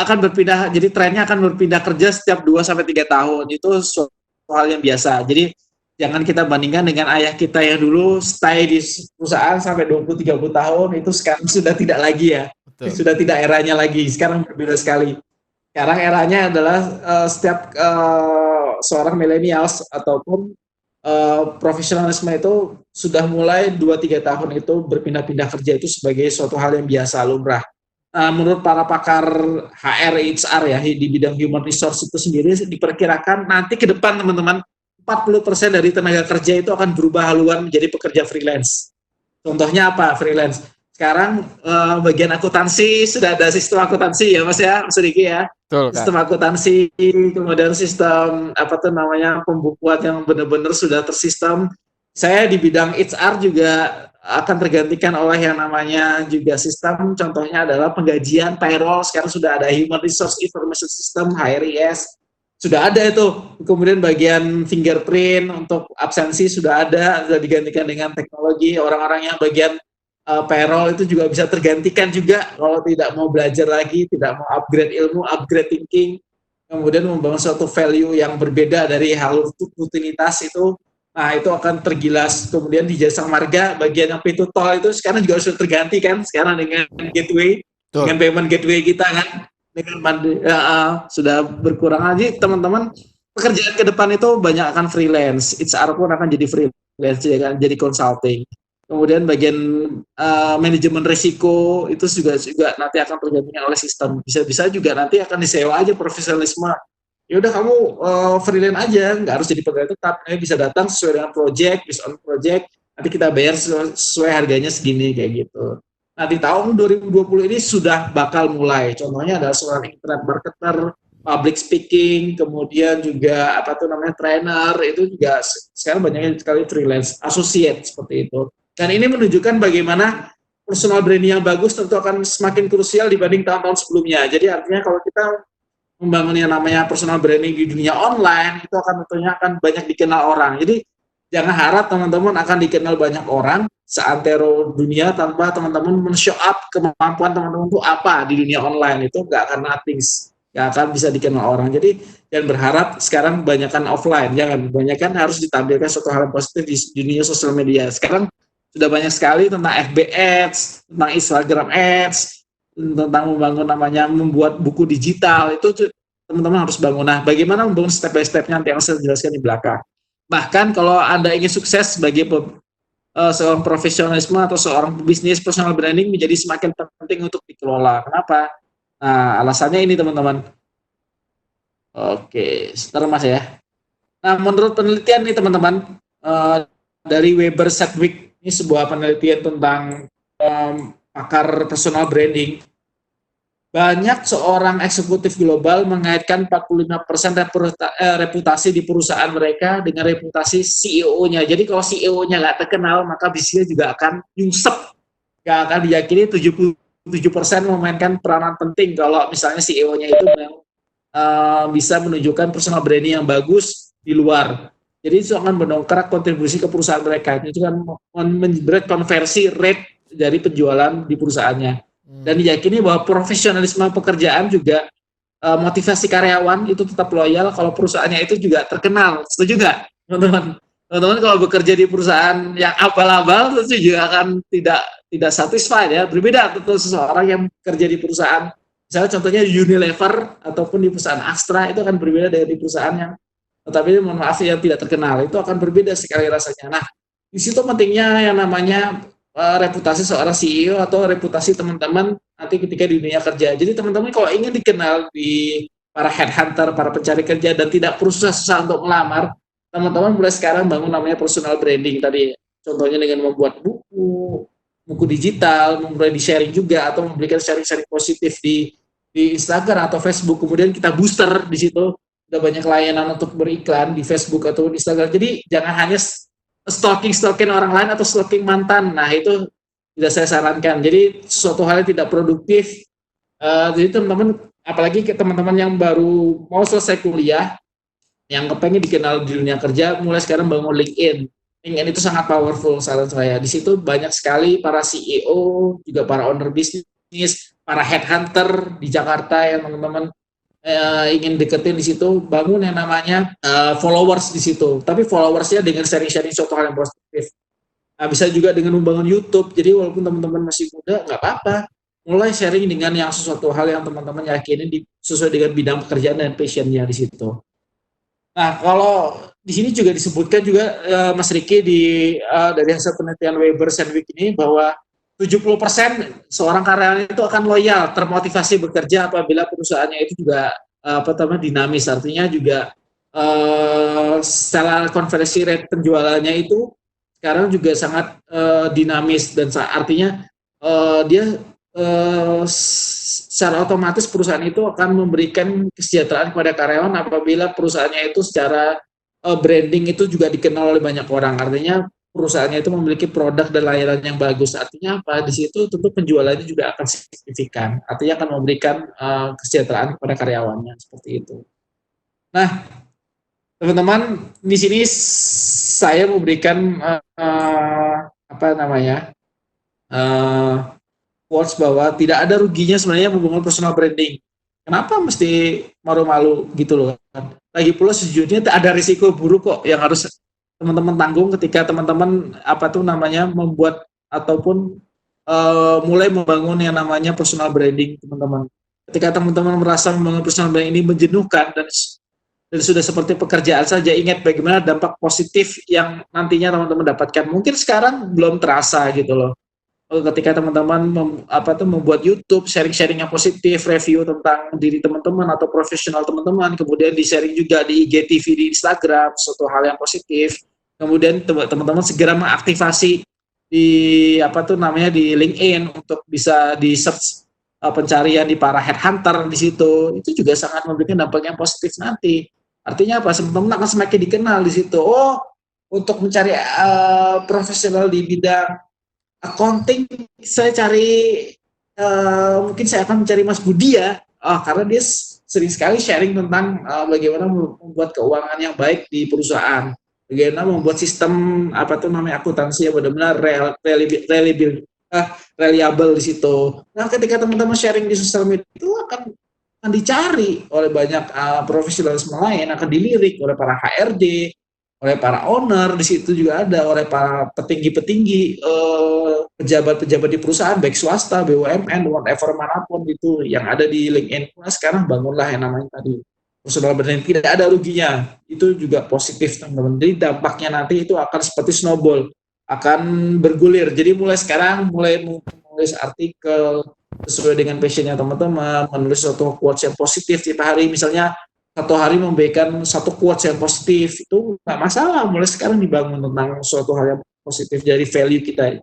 akan berpindah, jadi trennya akan berpindah kerja setiap 2-3 tahun, itu suatu hal yang biasa. Jadi jangan kita bandingkan dengan ayah kita yang dulu stay di perusahaan sampai 20-30 tahun, itu sekarang sudah tidak lagi ya. Betul. Sudah tidak eranya lagi, sekarang berbeda sekali. Sekarang eranya adalah setiap seorang millennials ataupun profesionalisme itu sudah mulai 2-3 tahun itu berpindah-pindah kerja, itu sebagai suatu hal yang biasa, lumrah. Menurut para pakar HR, HR ya di bidang human resource itu sendiri, diperkirakan nanti ke depan teman-teman 40% dari tenaga kerja itu akan berubah haluan menjadi pekerja freelance. Contohnya apa freelance? Sekarang bagian akuntansi sudah ada sistem akuntansi ya Mas ya, Mas Riki ya. Betul, sistem akuntansi, kemudian sistem pembukuan yang benar-benar sudah tersistem. Saya di bidang HR juga akan tergantikan oleh yang namanya juga sistem. Contohnya adalah penggajian payroll. Sekarang sudah ada Human Resource Information System (HRIS). Sudah ada itu. Kemudian bagian fingerprint untuk absensi sudah ada, sudah digantikan dengan teknologi. Orang-orang yang bagian payroll itu juga bisa tergantikan juga kalau tidak mau belajar lagi, tidak mau upgrade ilmu, upgrade thinking, kemudian membangun suatu value yang berbeda dari hal rutinitas itu. Nah, itu akan tergilas. Kemudian di jasa marga, bagian yang pintu tol itu sekarang juga sudah terganti kan, sekarang dengan gateway, Betul. dengan payment gateway kita kan, dengan sudah berkurang. Jadi teman-teman, pekerjaan ke depan itu banyak akan freelance. HR pun akan jadi freelance, jadi consulting. Kemudian bagian manajemen risiko itu juga nanti akan tergantikan oleh sistem. Bisa-bisa juga nanti akan disewa aja profesionalisme. Ya udah kamu freelance aja, nggak harus jadi pegawai tetap. Bisa datang sesuai dengan project, based on project. Nanti kita bayar sesuai harganya segini kayak gitu. Nah, di tahun 2020 ini sudah bakal mulai. Contohnya adalah seorang internet marketer, public speaking, kemudian juga apa tuh namanya trainer, itu juga sekarang banyak sekali freelance, associate seperti itu. Dan ini menunjukkan bagaimana personal branding yang bagus tentu akan semakin krusial dibanding tahun-tahun sebelumnya. Jadi artinya kalau kita membangun yang namanya personal branding di dunia online, itu akan tentunya akan banyak dikenal orang. Jadi jangan harap teman-teman akan dikenal banyak orang seantero dunia tanpa teman-teman men-show up kemampuan teman-teman itu apa di dunia online. Itu nggak akan nothing, nggak akan bisa dikenal orang. Jadi jangan berharap sekarang banyakkan offline, jangan, banyakkan harus ditampilkan suatu hal yang positif di dunia sosial media. Sekarang sudah banyak sekali tentang FB Ads, tentang Instagram Ads, tentang membangun namanya membuat buku digital. Itu teman-teman harus bangun. Nah, bagaimana membangun step by step-nya nanti yang saya jelaskan di belakang. Bahkan kalau Anda ingin sukses sebagai seorang profesionalisme atau seorang bisnis, personal branding menjadi semakin penting untuk dikelola. Kenapa? Nah, alasannya ini teman-teman. Oke, sebentar Mas ya. Nah, menurut penelitian nih teman-teman, dari Weber Sedgwick, ini sebuah penelitian tentang pakar personal branding. Banyak seorang eksekutif global mengaitkan 45% reputasi di perusahaan mereka dengan reputasi CEO-nya. Jadi kalau CEO-nya nggak terkenal, maka bisnisnya juga akan nyungsep. Nggak akan diyakini 77% memainkan peranan penting kalau misalnya CEO-nya itu bisa menunjukkan personal branding yang bagus di luar. Jadi itu akan mendongkrak kontribusi ke perusahaan mereka. Itu kan menjadi konversi rate dari penjualan di perusahaannya. Dan diyakini bahwa profesionalisme pekerjaan juga motivasi karyawan itu tetap loyal kalau perusahaannya itu juga terkenal. Setuju nggak, teman-teman? Teman-teman kalau bekerja di perusahaan yang abal-abal tentu juga akan tidak satisfied ya. Berbeda tentu seseorang yang bekerja di perusahaan, misalnya contohnya Unilever ataupun di perusahaan Astra, itu akan berbeda dari perusahaan yang, tetapi mohon maaf yang tidak terkenal, itu akan berbeda sekali rasanya. Nah, di situ pentingnya yang namanya reputasi seorang CEO atau reputasi teman-teman nanti ketika di dunia kerja. Jadi teman-teman kalau ingin dikenal di para headhunter, para pencari kerja dan tidak perlu susah-susah untuk melamar, teman-teman mulai sekarang bangun namanya personal branding tadi. Contohnya dengan membuat buku digital, mulai di-sharing juga atau memberikan sharing-sharing positif di Instagram atau Facebook. Kemudian kita booster di situ. Udah banyak layanan untuk beriklan di Facebook atau di Instagram. Jadi jangan hanya stalking orang lain atau stalking mantan. Nah, itu tidak saya sarankan. Jadi suatu hal yang tidak produktif. Jadi teman-teman, apalagi ke teman-teman yang baru mau selesai kuliah, yang kepengen dikenal di dunia kerja, mulai sekarang bangun LinkedIn. LinkedIn itu sangat powerful saran saya. Di situ banyak sekali para CEO, juga para owner bisnis, para headhunter di Jakarta yang teman-teman ingin deketin di situ, bangun yang namanya followers di situ. Tapi followersnya dengan sharing-sharing suatu hal yang positif. Nah, bisa juga dengan membangun YouTube. Jadi walaupun teman-teman masih muda, nggak apa-apa. Mulai sharing dengan yang sesuatu hal yang teman-teman yakini sesuai dengan bidang pekerjaan dan passionnya di situ. Nah, kalau di sini juga disebutkan juga Mas Riki dari hasil penelitian Weber Sedgwick ini bahwa 70% seorang karyawan itu akan loyal, termotivasi bekerja apabila perusahaannya itu juga dinamis, artinya juga secara konversi rate penjualannya itu sekarang juga sangat dinamis dan artinya dia secara otomatis perusahaan itu akan memberikan kesejahteraan kepada karyawan apabila perusahaannya itu secara branding itu juga dikenal oleh banyak orang. Artinya perusahaannya itu memiliki produk dan layanan yang bagus. Artinya apa? Di situ tentu penjualannya juga akan signifikan. Artinya akan memberikan kesejahteraan kepada karyawannya seperti itu. Nah, teman-teman, di sini saya memberikan apa namanya quotes bahwa tidak ada ruginya sebenarnya membangun personal branding. Kenapa mesti malu-malu gitu loh kan? Lagi pula sejujurnya ada risiko buruk kok yang harus teman-teman tanggung ketika teman-teman apa tuh namanya membuat ataupun mulai membangun yang namanya personal branding, teman-teman. Ketika teman-teman merasa membangun personal branding ini menjenuhkan dan sudah seperti pekerjaan saja, ingat bagaimana dampak positif yang nantinya teman-teman dapatkan. Mungkin sekarang belum terasa gitu loh. Ketika teman-teman membuat YouTube, sharing-sharing yang positif, review tentang diri teman-teman atau profesional teman-teman, kemudian di-sharing juga di IGTV, di Instagram, suatu hal yang positif. Kemudian teman-teman segera mengaktifasi di di LinkedIn untuk bisa di search pencarian di para headhunter di situ. Itu juga sangat memberikan dampak yang positif nanti. Artinya apa? Teman-teman akan semakin dikenal di situ. Oh, untuk mencari profesional di bidang accounting, saya cari mungkin saya akan mencari Mas Budi ya, karena dia sering sekali sharing tentang bagaimana membuat keuangan yang baik di perusahaan, bagaimana membuat sistem akuntansi yang benar-benar reliable di situ. Nah, ketika teman-teman sharing di sosial media itu akan dicari oleh banyak profesionalisme lain, akan dilirik oleh para HRD, oleh para owner, di situ juga ada oleh para petinggi-petinggi pejabat-pejabat di perusahaan baik swasta, BUMN, whatever manapun itu yang ada di LinkedIn. Nah, sekarang bangunlah yang namanya tadi personal branding, tidak ada ruginya, itu juga positif teman-teman. Jadi dampaknya nanti itu akan seperti snowball, akan bergulir. Jadi mulai sekarang mulai menulis artikel sesuai dengan passionnya teman-teman, menulis suatu quotes yang positif tiap hari, misalnya satu hari memberikan satu quotes yang positif, itu nggak masalah. Mulai sekarang dibangun tentang suatu hal yang positif dari value kita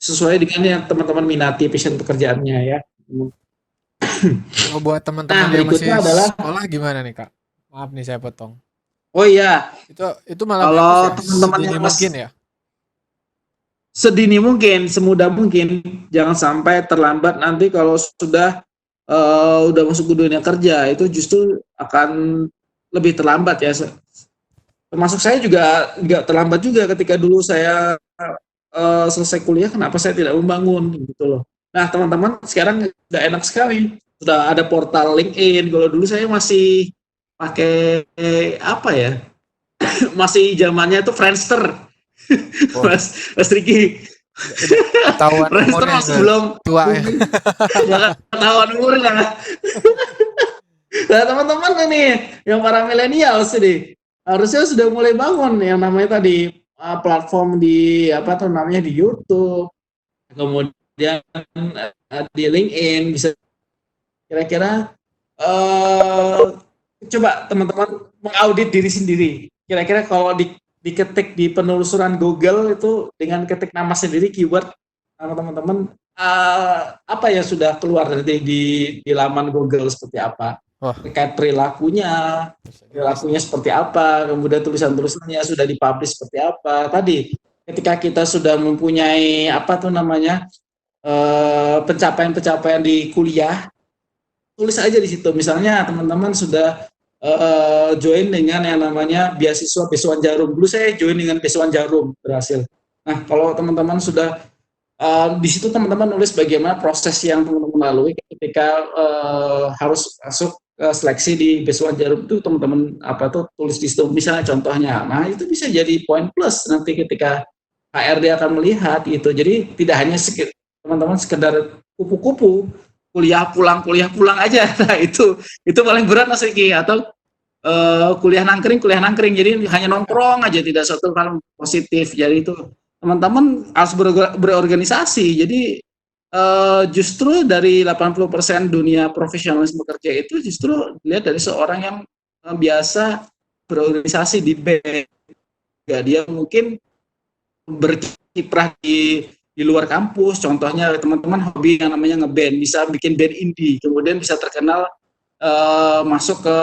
sesuai dengan yang teman-teman minati passion pekerjaannya ya. Kalau buat teman-teman yang masih sekolah gimana nih Kak? Maaf nih saya potong. Oh iya. Itu malah kalau bagus ya. Teman-teman yang mungkin ya. Sedini mungkin, semudah mungkin. Jangan sampai terlambat nanti kalau sudah udah masuk ke dunia kerja, itu justru akan lebih terlambat ya. Termasuk saya juga nggak terlambat juga ketika dulu saya selesai kuliah, kenapa saya tidak membangun gitu loh. Nah teman-teman sekarang udah enak sekali, sudah ada portal LinkedIn. Kalau dulu saya masih pakai apa ya, masih zamannya itu Friendster. Oh. Mas Riki, Friendster masih belum tua ya. Ketahuan umurnya. Nah teman-teman ini yang para milenial sih harusnya sudah mulai bangun yang namanya tadi platform di di YouTube, kemudian di LinkedIn, bisa kira-kira coba teman-teman mengaudit diri sendiri. Kira-kira kalau diketik di penelusuran Google itu dengan ketik nama sendiri keyword teman-teman apa yang sudah keluar di laman Google seperti apa, terkait perilakunya seperti apa, kemudian tulisan-tulisannya sudah dipublish seperti apa. Tadi ketika kita sudah mempunyai pencapaian-pencapaian di kuliah, tulis aja di situ. Misalnya teman-teman sudah join dengan yang namanya beasiswa Besuan Jarum. Dulu saya join dengan Besuan Jarum, berhasil. Nah, kalau teman-teman sudah di situ teman-teman nulis bagaimana proses yang teman-teman lalui ketika harus masuk seleksi di Besuan Jarum itu, teman-teman tulis di situ misalnya contohnya. Nah, itu bisa jadi poin plus nanti ketika HRD akan melihat itu. Jadi tidak hanya teman-teman sekedar kupu-kupu kuliah pulang aja. Nah, itu paling berat Mas Riki. Atau kuliah nangkring. Jadi hanya nongkrong aja, tidak suatu hal positif. Jadi itu teman-teman harus berorganisasi. Jadi justru dari 80% dunia profesionalisme kerja itu justru dilihat dari seorang yang biasa berorganisasi di band. Dia mungkin berkiprah di luar kampus, contohnya teman-teman hobi yang namanya ngeband, bisa bikin band indie, kemudian bisa terkenal masuk ke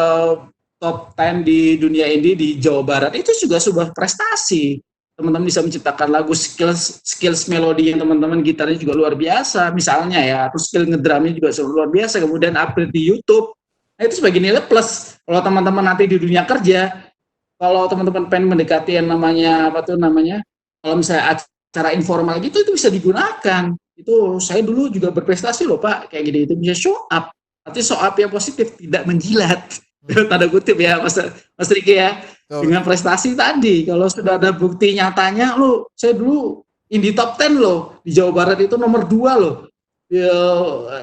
top 10 di dunia indie di Jawa Barat, itu juga sebuah prestasi. teman-teman bisa menciptakan lagu, skills melodi yang teman-teman gitarnya juga luar biasa misalnya ya, atau skill ngedrumnya juga luar biasa, kemudian upload di YouTube. Nah, itu sebagai nilai plus. Kalau teman-teman nanti di dunia kerja, kalau teman-teman pengen mendekati yang namanya apa tuh namanya, kalau misalnya acara informal gitu itu bisa digunakan. Itu saya dulu juga berprestasi loh Pak, kayak gini itu bisa show up. Artinya show up yang positif, tidak menjilat. Tanda kutip ya Mas Riki ya. Dengan prestasi tadi, kalau sudah ada bukti nyatanya, lo saya dulu di top 10 loh, di Jawa Barat itu nomor 2 loh. Ya,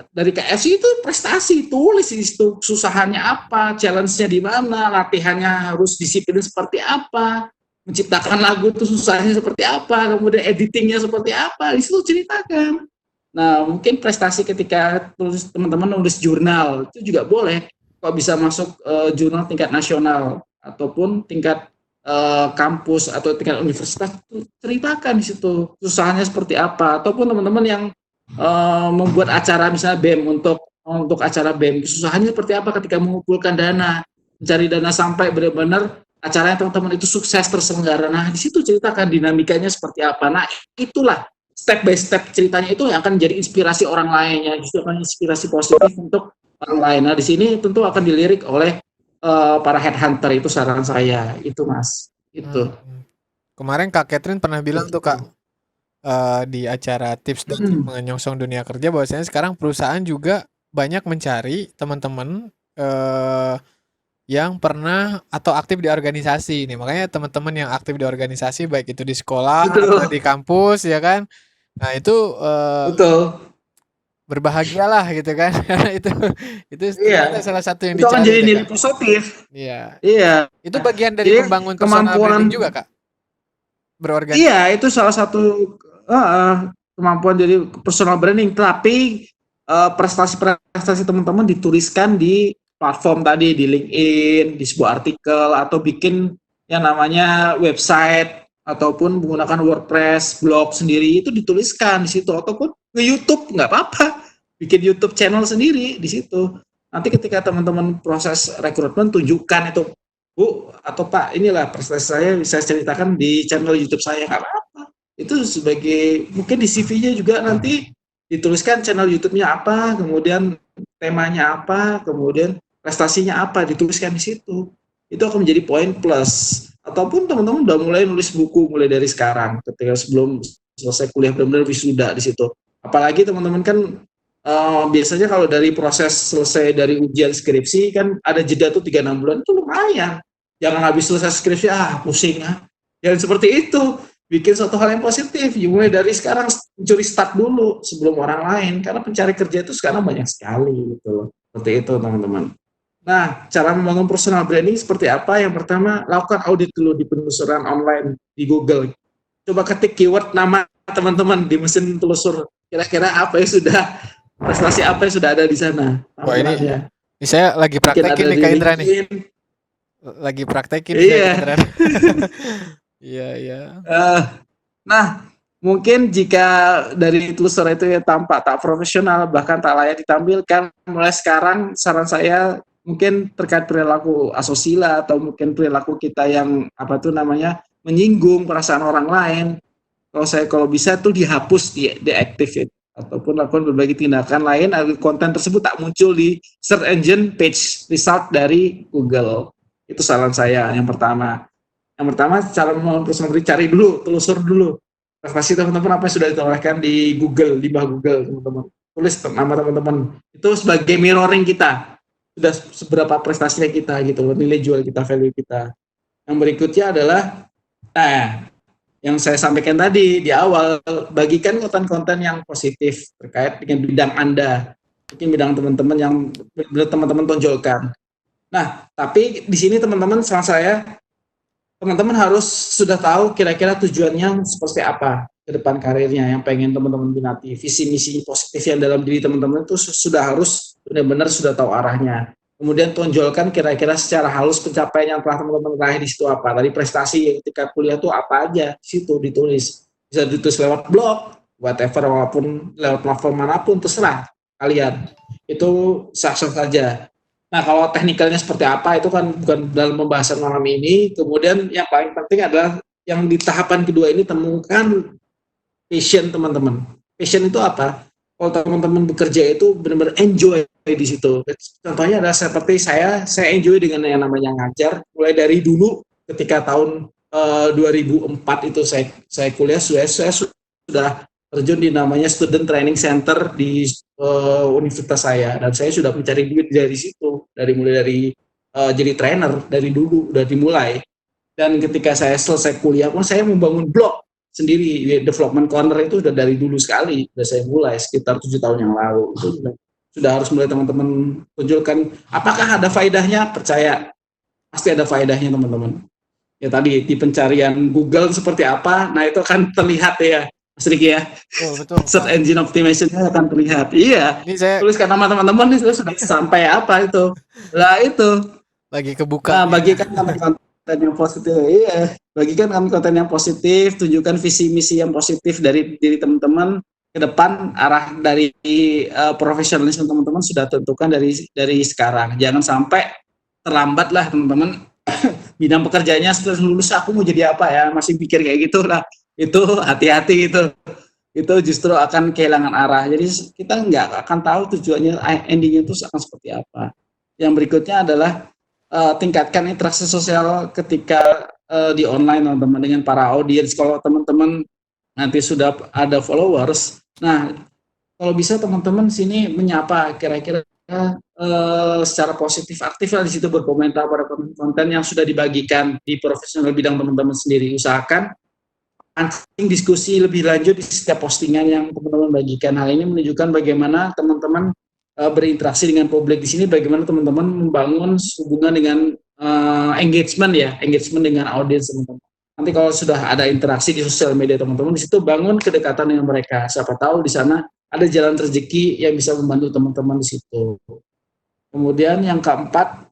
dari KFC itu prestasi, tulis itu susahannya apa, challenge-nya di mana, latihannya harus disiplin seperti apa, menciptakan lagu itu susahnya seperti apa, kemudian editingnya seperti apa, di situ ceritakan. Nah, mungkin prestasi ketika tulis teman-teman nulis jurnal itu juga boleh, kok bisa masuk jurnal tingkat nasional ataupun tingkat kampus atau tingkat universitas, ceritakan di situ susahnya seperti apa, ataupun teman-teman yang membuat acara misalnya BEM untuk acara BEM, susahnya seperti apa ketika mengumpulkan dana, mencari dana sampai benar-benar acaranya teman-teman itu sukses terselenggara. Nah, di situ ceritakan dinamikanya seperti apa. Nah, itulah step by step ceritanya itu yang akan menjadi inspirasi orang lainnya, justru akan inspirasi positif untuk orang lain. Nah, di sini tentu akan dilirik oleh para headhunter, itu saran saya, itu Mas. Itu. Kemarin Kak Catherine pernah bilang tuh Kak, di acara tips dan trik menyongsong dunia kerja, bahwasanya sekarang perusahaan juga banyak mencari teman-teman yang pernah atau aktif di organisasi nih. Makanya teman-teman yang aktif di organisasi baik itu di sekolah atau di kampus ya kan. Nah, itu Betul. berbahagialah gitu kan. Karena itu Iya. salah satu yang Itu akan dicari jadi tuh, nilai Kak. positif. Iya. Iya. Itu bagian dari Jadi membangun personal branding kemampuan, juga, Kak. Berorganisasi. iya itu salah satu kemampuan jadi personal branding. Tapi prestasi-prestasi teman-teman dituliskan di platform tadi, di LinkedIn, di sebuah artikel, atau bikin yang namanya website ataupun menggunakan WordPress, blog sendiri, itu dituliskan di situ, ataupun ke YouTube nggak apa-apa, bikin YouTube channel sendiri di situ. Nanti ketika teman-teman proses rekrutmen, tunjukkan itu, Bu atau Pak, inilah prestasi saya bisa ceritakan di channel YouTube saya, nggak apa-apa. Itu sebagai, mungkin di CV-nya juga nanti dituliskan channel YouTube-nya apa, kemudian temanya apa, kemudian prestasinya apa, dituliskan di situ. Itu akan menjadi poin plus. Ataupun teman-teman udah mulai nulis buku mulai dari sekarang, ketika sebelum selesai kuliah benar-benar wisuda di situ. Apalagi teman-teman kan biasanya kalau dari proses selesai dari ujian skripsi kan ada jeda tuh 3-6 bulan, itu lumayan. Jangan habis selesai skripsi pusing Jangan seperti itu. Bikin suatu hal yang positif. Mulai dari sekarang mencuri start dulu sebelum orang lain, karena pencari kerja itu sekarang banyak sekali gitu loh. Seperti itu teman-teman. Nah, cara membangun personal branding seperti apa? Yang pertama, lakukan audit dulu di penelusuran online di Google. Coba ketik keyword nama teman-teman di mesin telusur. Kira-kira apa yang sudah, prestasi apa yang sudah ada di sana. Wah, ini saya lagi praktekin nih Kak Indra nih. Lagi praktekin nih Kak Indra. Iya. Nah, mungkin jika dari telusur itu ya tampak tak profesional, bahkan tak layak ditampilkan, mulai sekarang saran saya mungkin terkait perilaku asusila atau mungkin perilaku kita yang menyinggung perasaan orang lain. Kalau bisa tuh dihapus, deactivate, ataupun lakukan berbagai tindakan lain agar konten tersebut tak muncul di search engine page result dari Google. Itu saran saya yang pertama. Yang pertama, cara memperbaiki, cari dulu, telusur dulu prestasi teman-teman apa yang sudah ditorehkan di Google, di bawah Google teman-teman. Tulis nama teman-teman. Itu sebagai mirroring kita. Sudah seberapa prestasinya kita gitu loh, nilai jual kita, value kita. Yang berikutnya adalah yang saya sampaikan tadi di awal, bagikan konten-konten yang positif terkait dengan bidang Anda, mungkin bidang teman-teman yang benar teman-teman tonjolkan. Nah, tapi di sini teman-teman sama saya, teman-teman harus sudah tahu kira-kira tujuannya seperti apa ke depan karirnya yang pengen teman-teman minati, visi misi positif yang dalam diri teman-teman itu sudah harus benar-benar sudah tahu arahnya. Kemudian tonjolkan kira-kira secara halus pencapaian yang telah teman-teman raih di situ apa. Tadi prestasi ketika kuliah itu apa aja, di situ ditulis. Bisa ditulis lewat blog, whatever, walaupun lewat platform manapun, terserah kalian. Itu sah-sah saja. Nah, kalau teknikalnya seperti apa itu kan bukan dalam pembahasan malam ini. Kemudian yang paling penting adalah yang di tahapan kedua ini temukan passion teman-teman. Passion itu apa? Kalau teman-teman bekerja itu benar-benar enjoy di situ. Contohnya adalah seperti saya enjoy dengan yang namanya ngajar. Mulai dari dulu ketika tahun 2004 itu saya kuliah, saya sudah terjun di namanya Student Training Center di universitas saya, dan saya sudah mencari duit dari situ, mulai dari jadi trainer dari dulu udah dimulai. Dan ketika saya selesai kuliah pun saya membangun blog sendiri, development corner itu sudah dari dulu sekali, sudah saya mulai sekitar 7 tahun yang lalu. Itu sudah harus mulai teman-teman tunjukkan apakah ada faedahnya. Percaya pasti ada faedahnya teman-teman. Ya tadi di pencarian Google seperti apa, nah itu akan terlihat ya Mas Riki ya. Betul. Search engine optimization-nya akan terlihat. Iya. Ini saya tuliskan nama teman-teman ini sudah sampai apa itu. Lah itu. lagi kebuka. Nah, bagikan konten yang positif. Iya. Bagikan konten yang positif, tunjukkan visi misi yang positif dari diri teman-teman ke depan. Arah dari profesionalisme teman-teman sudah tentukan dari sekarang. Jangan sampai terlambat lah teman-teman. Bidang pekerjaannya setelah lulus aku mau jadi apa ya, masih pikir kayak gitu lah. Itu hati-hati itu justru akan kehilangan arah. Jadi kita nggak akan tahu tujuannya, endingnya itu akan seperti apa. Yang berikutnya adalah tingkatkan interaksi sosial ketika di online teman-teman dengan para audiens. Kalau teman-teman nanti sudah ada followers, nah kalau bisa teman-teman sini menyapa kira-kira secara positif, aktif lah di situ, berkomentar pada konten yang sudah dibagikan di profesional bidang teman-teman sendiri. Usahakan pancing diskusi lebih lanjut di setiap postingan yang teman-teman bagikan. Hal ini menunjukkan bagaimana teman-teman berinteraksi dengan publik di sini, bagaimana teman-teman membangun hubungan dengan engagement dengan audiens teman-teman. Nanti kalau sudah ada interaksi di sosial media teman-teman, di situ bangun kedekatan dengan mereka. Siapa tahu di sana ada jalan rezeki yang bisa membantu teman-teman di situ. Kemudian yang keempat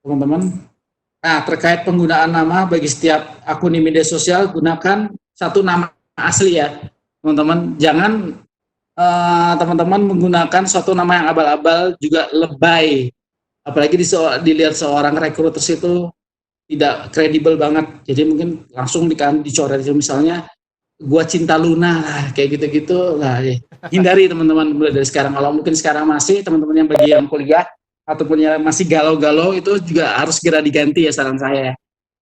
teman-teman, terkait penggunaan nama bagi setiap akun di media sosial, gunakan satu nama asli ya teman-teman. Jangan teman-teman menggunakan suatu nama yang abal-abal juga lebay. Apalagi dilihat seorang rekruter itu tidak kredibel banget. Jadi mungkin langsung dicoret misalnya gua cinta Luna kayak gitu-gitu lah. Hindari teman-teman mulai dari sekarang. Kalau mungkin sekarang masih teman-teman yang bagi yang kuliah ataupun yang masih galau-galau itu juga harus segera diganti ya, saran saya.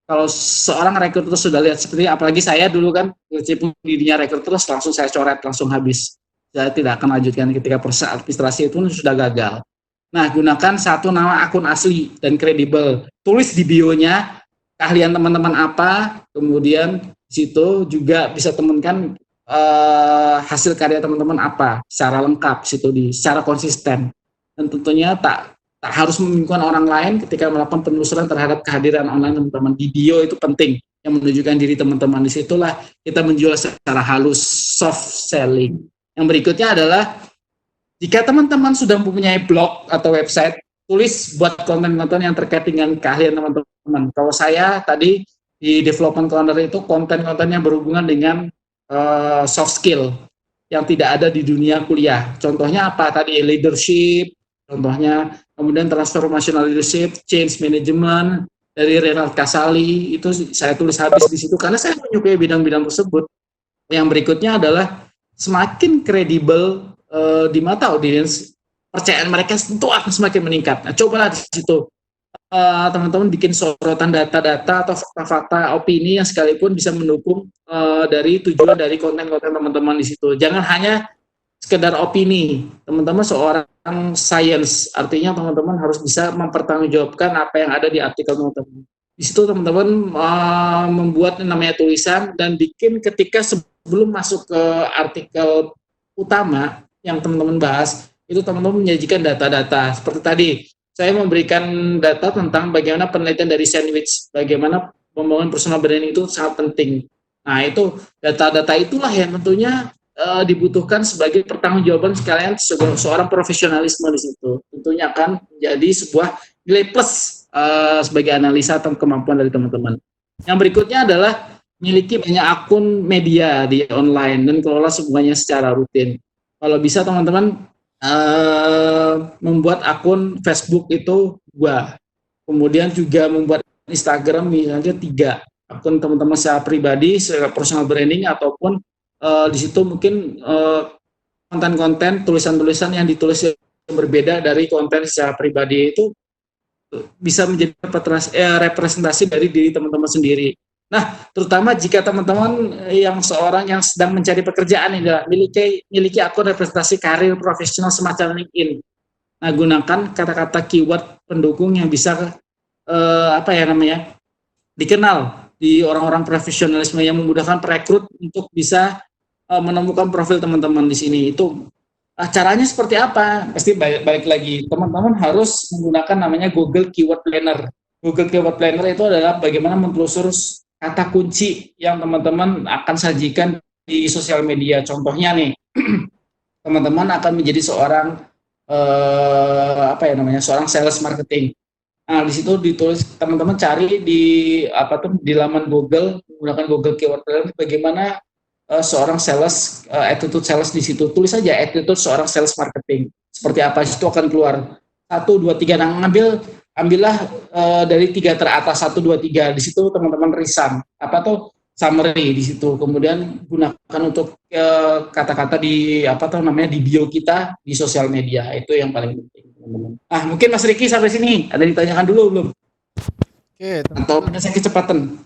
Kalau seorang rekruter sudah lihat seperti, apalagi saya dulu kan meskipun dirinya rekruter langsung saya coret, langsung habis. Saya tidak akan lanjutkan ketika proses administrasi itu sudah gagal. Nah, gunakan satu nama akun asli dan kredibel. Tulis di bio-nya keahlian teman-teman apa, kemudian di situ juga bisa temukan hasil karya teman-teman apa secara lengkap, secara konsisten. Dan tentunya tak harus membingungkan orang lain ketika melakukan penelusuran terhadap kehadiran online teman-teman. Di bio itu penting, yang menunjukkan diri teman-teman. Disitulah kita menjual secara halus, soft selling. Yang berikutnya adalah jika teman-teman sudah mempunyai blog atau website, tulis buat konten-konten yang terkait dengan keahlian teman-teman. Kalau saya tadi di development corner itu konten-konten yang berhubungan dengan soft skill yang tidak ada di dunia kuliah. Contohnya apa tadi? Leadership, contohnya, kemudian transformational leadership, change management dari Renald Kasali, itu saya tulis habis di situ karena saya menyukai bidang-bidang tersebut. Yang berikutnya adalah semakin kredibel di mata audiens, percayaan mereka tentu akan semakin meningkat. Nah, cobalah di situ teman-teman bikin sorotan data-data atau fakta-fakta opini yang sekalipun bisa mendukung dari tujuan dari konten-konten teman-teman di situ. Jangan hanya sekedar opini. Teman-teman seorang science, artinya teman-teman harus bisa mempertanggungjawabkan apa yang ada di artikel teman-teman. Di situ teman-teman membuat namanya tulisan dan bikin ketika sebelum masuk ke artikel utama yang teman-teman bahas, itu teman-teman menyajikan data-data. Seperti tadi, saya memberikan data tentang bagaimana penelitian dari Sandwich, bagaimana membangun personal branding itu sangat penting. Nah, itu data-data itulah yang tentunya dibutuhkan sebagai pertanggungjawaban sekalian seorang profesionalisme di situ. Tentunya akan menjadi sebuah nilai plus sebagai analisa atau kemampuan dari teman-teman. Yang berikutnya adalah miliki banyak akun media di online dan kelola semuanya secara rutin. Kalau bisa teman-teman membuat akun Facebook itu 2, kemudian juga membuat Instagram misalnya 3, akun teman-teman secara pribadi, secara personal branding, ataupun di situ mungkin konten-konten, tulisan-tulisan yang ditulis yang berbeda dari konten secara pribadi itu bisa menjadi representasi dari diri teman-teman sendiri. Nah, terutama jika teman-teman yang seorang yang sedang mencari pekerjaan ini miliki akun representasi karir profesional semacam LinkedIn. Nah, gunakan kata-kata keyword pendukung yang bisa dikenal di orang-orang profesionalisme yang memudahkan perekrut untuk bisa menemukan profil teman-teman di sini. Itu caranya seperti apa? Pasti balik lagi, teman-teman harus menggunakan namanya Google Keyword Planner. Google Keyword Planner itu adalah bagaimana mentelusur kata kunci yang teman-teman akan sajikan di sosial media. Contohnya nih, teman-teman akan menjadi seorang seorang sales marketing. Nah, di situ ditulis, teman-teman cari di laman Google menggunakan Google Keyword Planner bagaimana seorang sales, attitude sales di situ. Tulis saja attitude seorang sales marketing. Seperti apa, itu akan keluar. 1, 2, 3. Nah, ambillah dari 3 teratas, 1, 2, 3. Di situ teman-teman resign. Summary di situ. Kemudian gunakan untuk kata-kata di di bio kita di sosial media. Itu yang paling penting, teman-teman. Mungkin Mas Riki sampai sini ada ditanyakan dulu belum? Oke, atau pada saya kecepatan?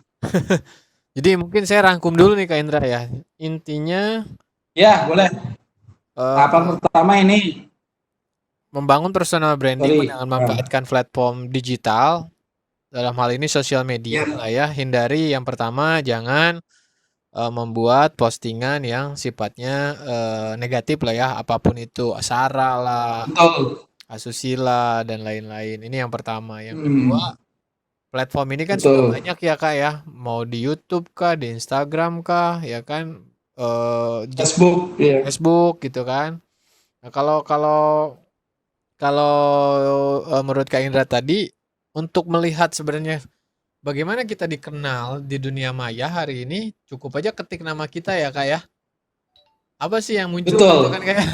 Jadi mungkin saya rangkum dulu nih Kak Indra ya. Intinya ya boleh. Tahapan pertama ini membangun personal branding dengan memanfaatkan platform digital, dalam hal ini sosial media lah ya. Hindari yang pertama, jangan membuat postingan yang sifatnya negatif lah ya, apapun itu, sara lah, asusila dan lain-lain. Ini yang pertama. Yang kedua, platform ini kan sudah banyak ya Kak ya, mau di YouTube kah, di Instagram kah, ya kan, Facebook gitu kan. Nah, kalau menurut Kak Indra tadi, untuk melihat sebenarnya bagaimana kita dikenal di dunia maya hari ini, cukup aja ketik nama kita ya Kak ya. Apa sih yang muncul gitu kan kayak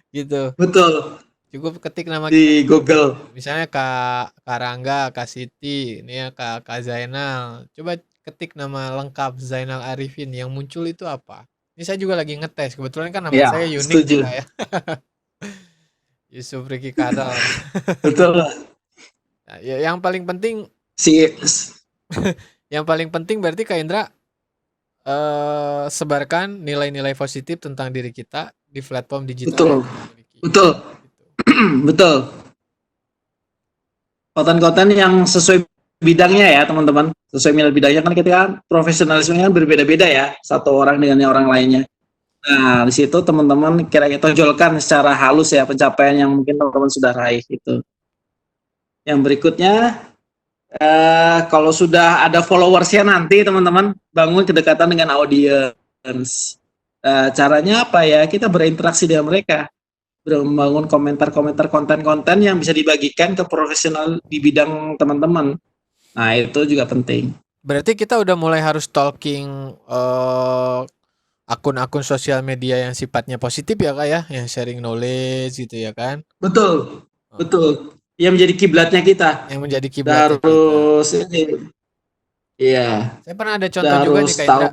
gitu. Betul. Cukup ketik nama di kita Google. Misalnya Kak Rangga, Kak Siti, ini ya Kak Zainal. Coba ketik nama lengkap Zainal Arifin, yang muncul itu apa? Ini saya juga lagi ngetes. Kebetulan kan nama saya unik nih Kak ya. Yusuf Riki Kadal. Betul. Nah, yang paling penting yang paling penting berarti Kak Indra sebarkan nilai-nilai positif tentang diri kita di platform digital. Betul. Betul. Konten-konten yang sesuai bidangnya ya teman-teman. Sesuai bidangnya kan kita profesionalismenya berbeda-beda ya, satu orang dengan yang orang lainnya. Nah, di situ teman-teman kira-kira tonjolkan secara halus ya pencapaian yang mungkin teman-teman sudah raih itu. Yang berikutnya, kalau sudah ada followersnya nanti teman-teman bangun kedekatan dengan audiens. Caranya apa ya? Kita berinteraksi dengan mereka, membangun komentar-komentar konten-konten yang bisa dibagikan ke profesional di bidang teman-teman. Nah, itu juga penting. Berarti kita udah mulai harus stalking akun-akun sosial media yang sifatnya positif ya Kak ya, yang sharing knowledge gitu ya kan? Betul. Betul. Yang menjadi kiblatnya kita. Yang menjadi kiblatnya harus kita. Ini. Iya. Saya pernah ada contoh juga nih Kak Indra.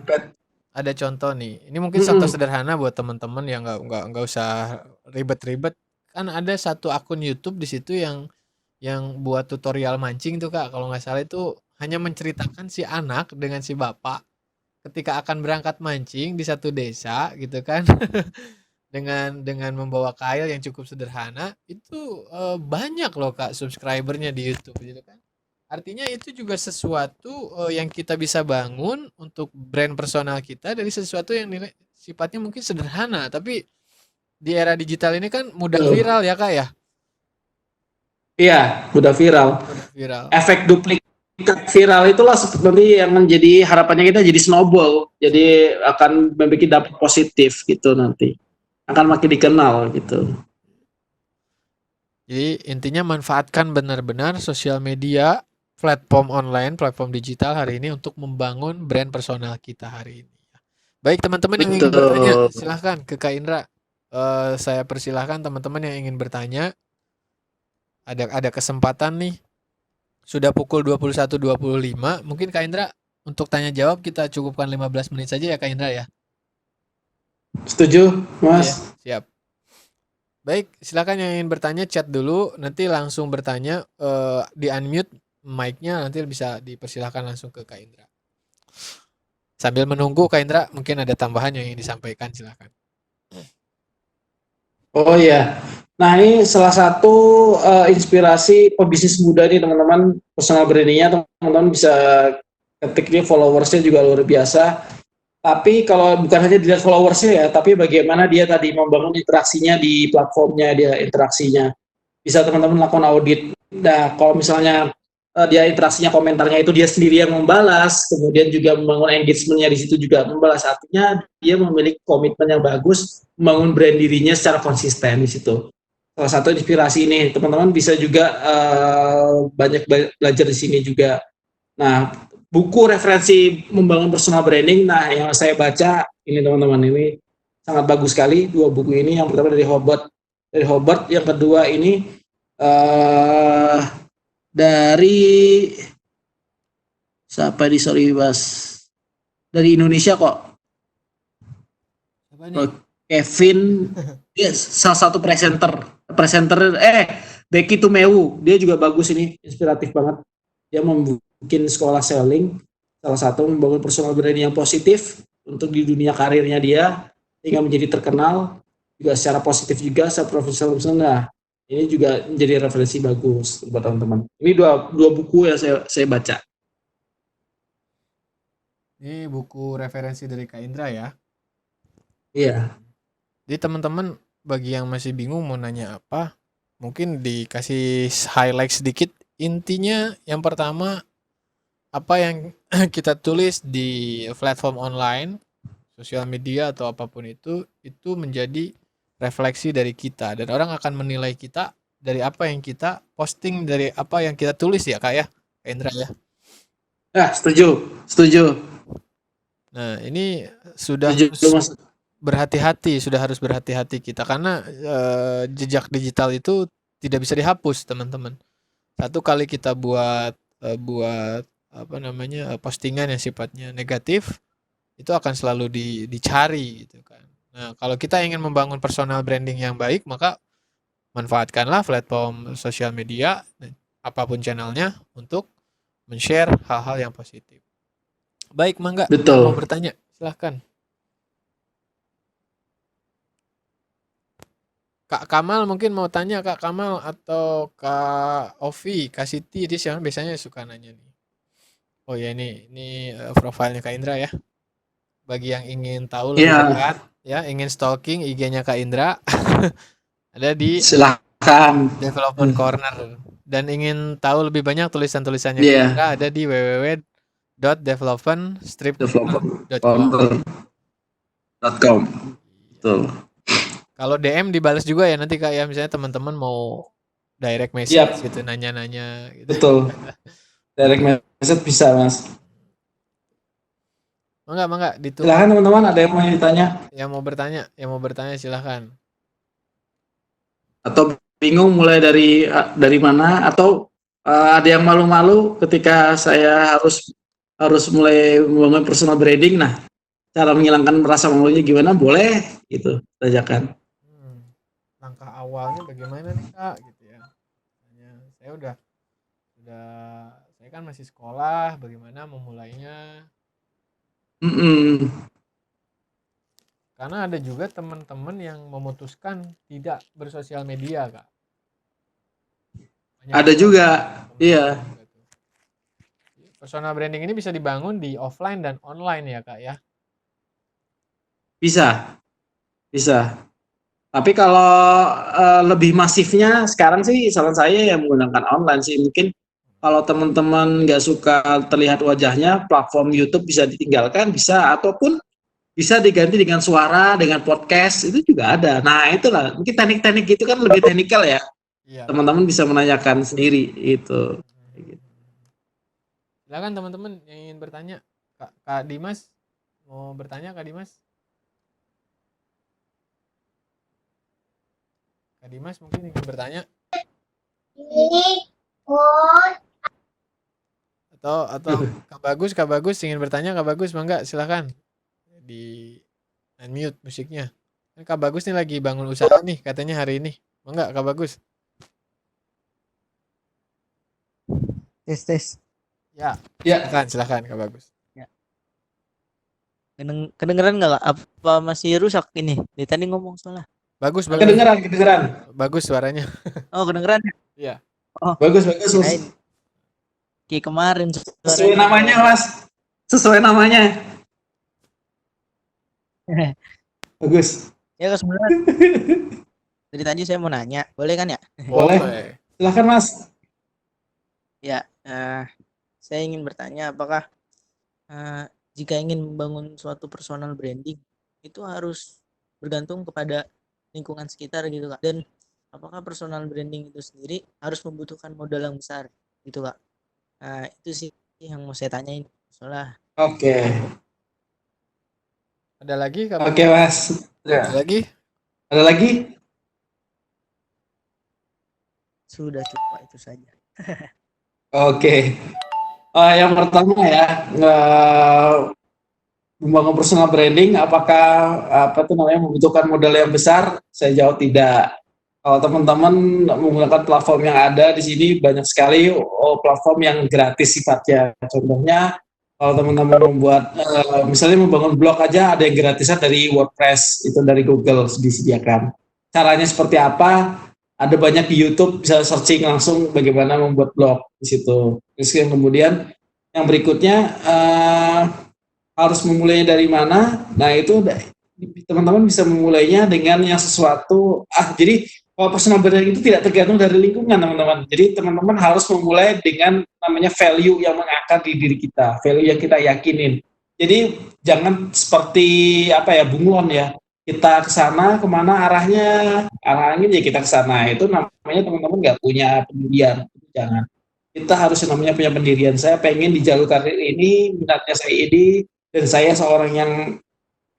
Ada contoh nih. Ini mungkin contoh sederhana buat teman-teman yang nggak usah ribet-ribet. Kan ada satu akun YouTube di situ yang buat tutorial mancing tuh Kak. Kalau nggak salah itu hanya menceritakan si anak dengan si bapak ketika akan berangkat mancing di satu desa gitu kan. dengan membawa kail yang cukup sederhana, itu banyak loh Kak subscribernya di YouTube gitu kan. Artinya itu juga sesuatu yang kita bisa bangun untuk brand personal kita dari sesuatu yang sifatnya mungkin sederhana, tapi di era digital ini kan mudah viral ya Kak ya. Iya, mudah viral. Efek duplikat viral itulah seperti yang menjadi harapannya kita jadi snowball, jadi akan membuat dampak positif gitu nanti. Akan makin dikenal gitu. Jadi intinya manfaatkan benar-benar sosial media, platform online, platform digital hari ini untuk membangun brand personal kita hari ini. Baik teman-teman yang ingin bertanya, silahkan ke Kak Indra. Saya persilahkan teman-teman yang ingin bertanya. Ada kesempatan nih. Sudah pukul 21.25. Mungkin Kak Indra untuk tanya jawab kita cukupkan 15 menit saja ya Kak Indra ya. Setuju, Setuju Mas? ya? Siap. Baik, silakan yang ingin bertanya chat dulu, nanti langsung bertanya di unmute mic-nya, nanti bisa dipersilahkan langsung ke Kak Indra. Sambil menunggu Kak Indra, mungkin ada tambahan yang ingin disampaikan, silakan. Oh iya. Nah, ini salah satu inspirasi pebisnis muda nih teman-teman, personal brandingnya teman-teman bisa ketik nih followersnya juga luar biasa. Tapi kalau bukan hanya dilihat followersnya ya, tapi bagaimana dia tadi membangun interaksinya di platformnya dia interaksinya. Bisa teman-teman lakukan audit. Nah, kalau misalnya dia interaksinya komentarnya itu dia sendiri yang membalas, kemudian juga membangun engagementnya di situ juga membalas, artinya dia memiliki komitmen yang bagus, membangun brand dirinya secara konsisten di situ. Salah satu inspirasi ini teman-teman bisa juga banyak belajar di sini juga. Nah, buku referensi membangun personal branding, nah yang saya baca ini teman-teman ini sangat bagus sekali dua buku ini. Yang pertama dari Hobart, yang kedua ini uh, dari siapa di sorry Bas, dari Indonesia kok. Apa nih? Kevin, dia salah satu presenter Becky Tumeu, dia juga bagus ini, inspiratif banget. Dia membuat sekolah selling, salah satu membangun personal branding yang positif untuk di dunia karirnya dia hingga menjadi terkenal juga secara positif juga secara profesional. Nah, ini juga menjadi referensi bagus buat teman-teman. Ini dua buku yang saya baca. Ini buku referensi dari Kak Indra ya. Iya. Jadi teman-teman bagi yang masih bingung mau nanya apa, mungkin dikasih highlight sedikit. Intinya yang pertama, apa yang kita tulis di platform online, sosial media atau apapun itu menjadi refleksi dari kita dan orang akan menilai kita dari apa yang kita posting, dari apa yang kita tulis ya Kak ya, Kak Indra ya. Nah, setuju. Nah, ini sudah Setuju Mas. berhati-hati, sudah harus berhati-hati kita karena jejak digital itu tidak bisa dihapus, teman-teman. Satu kali kita buat apa namanya postingan yang sifatnya negatif, itu akan selalu dicari gitu kan. Nah, kalau kita ingin membangun personal branding yang baik, maka manfaatkanlah platform sosial media apapun channelnya untuk men-share hal-hal yang positif. Baik, Mangga, mau Betul. bertanya? Silahkan. Kak Kamal mungkin mau tanya, Kak Kamal atau Kak Ovi, Kak Siti, dia siapa biasanya suka nanya nih. Oh ya, ini profilnya Kak Indra ya. Bagi yang ingin tahu lebih Iya, dekat, ya, ingin stalking IG-nya Kak Indra, ada di silahkan. Development Corner. Dan ingin tahu lebih banyak tulisan-tulisannya Kak Iya, Indra ada di www.developmentstrip.com. developer.com. Iya. Betul. Kalau DM dibalas juga ya nanti Kak ya, misalnya teman-teman mau direct message Siap, gitu nanya-nanya gitu. betul. Direct message bisa, Mas. Mangga ditunggu. Silahkan teman-teman, ada yang mau ditanya Yang mau bertanya silahkan. atau bingung mulai dari mana, atau ada yang malu-malu ketika saya harus harus mulai membangun personal branding. Nah, cara menghilangkan rasa malunya gimana? Boleh gitu, tanyakan. Hmm, langkah awalnya bagaimana nih Kak gitu ya. Saya udah saya kan masih sekolah, bagaimana memulainya? Mm-mm. Karena ada juga teman-teman yang memutuskan tidak bersosial media, Kak. Banyak Ada juga juga, teman-teman iya, juga tuh. Personal branding ini bisa dibangun di offline dan online ya, Kak ya. bisa, bisa. Tapi kalau lebih masifnya sekarang sih saran saya ya menggunakan online sih. Mungkin kalau teman-teman nggak suka terlihat wajahnya, platform YouTube bisa ditinggalkan, bisa, ataupun bisa diganti dengan suara, dengan podcast, itu juga ada. Nah, itulah, mungkin teknik-teknik gitu kan lebih teknikal ya. Iya, betul. Teman-teman bisa menanyakan sendiri itu. Silakan teman-teman yang ingin bertanya. Kak Dimas mau bertanya, Kak Dimas? Kak Dimas mungkin ingin bertanya. Atau Kak Bagus ingin bertanya, Kak Bagus mangga silakan di unmute musiknya. Kan Kak Bagus nih lagi bangun usaha nih katanya hari ini. Mangga Kak Bagus. Tes. Ya, Ya, silakan Kak Bagus. Ya. Kedengeran nggak Kak? Apa masih rusak ini? Dari tadi ngomong soalnya. Bagus. kedengeran. Bagus suaranya. Oh, kedengeran ya? Iya. Oh, Bagus, Mas. kirain kayak kemarin Sesuai suaranya. namanya, Mas. Sesuai namanya. Bagus. Ya Kak, sebenarnya dari tadi saya mau nanya, boleh kan ya? Boleh. Silakan, Mas. Ya, saya ingin bertanya apakah jika ingin membangun suatu personal branding itu harus bergantung kepada lingkungan sekitar gitu Kak. Dan apakah personal branding itu sendiri harus membutuhkan modal yang besar gitu Kak. Nah, itu sih yang mau saya tanyain. Soalnya Oke. Ada lagi Kak Oke, Bagus? Mas. Ya. Ada lagi? Ada lagi? sudah cukup itu saja. Oke. Yang pertama ya, membangun personal branding, apakah apa itu namanya membutuhkan modal yang besar? Saya jawab tidak. Kalau teman-teman menggunakan platform yang ada di sini banyak sekali platform yang gratis sifatnya. Contohnya kalau teman-teman membuat misalnya membangun blog aja ada yang gratisan dari WordPress, itu dari Google disediakan. Caranya seperti apa? Ada banyak di YouTube, bisa searching langsung bagaimana membuat blog di situ. Terus yang kemudian yang berikutnya harus memulainya dari mana? Nah, itu teman-teman bisa memulainya dengan yang sesuatu. Jadi kalau personal branding itu tidak tergantung dari lingkungan, teman-teman. Jadi teman-teman harus memulai dengan namanya value yang mengakar di diri kita, value yang kita yakinin. Jadi jangan seperti apa ya, bunglon ya. Kita ke sana, kemana arahnya? Arah angin ya kita ke sana. Itu namanya teman-teman nggak punya pendirian. Jangan. Kita harus namanya punya pendirian. Saya pengen di jalur karir ini, minatnya saya ini, dan saya seorang yang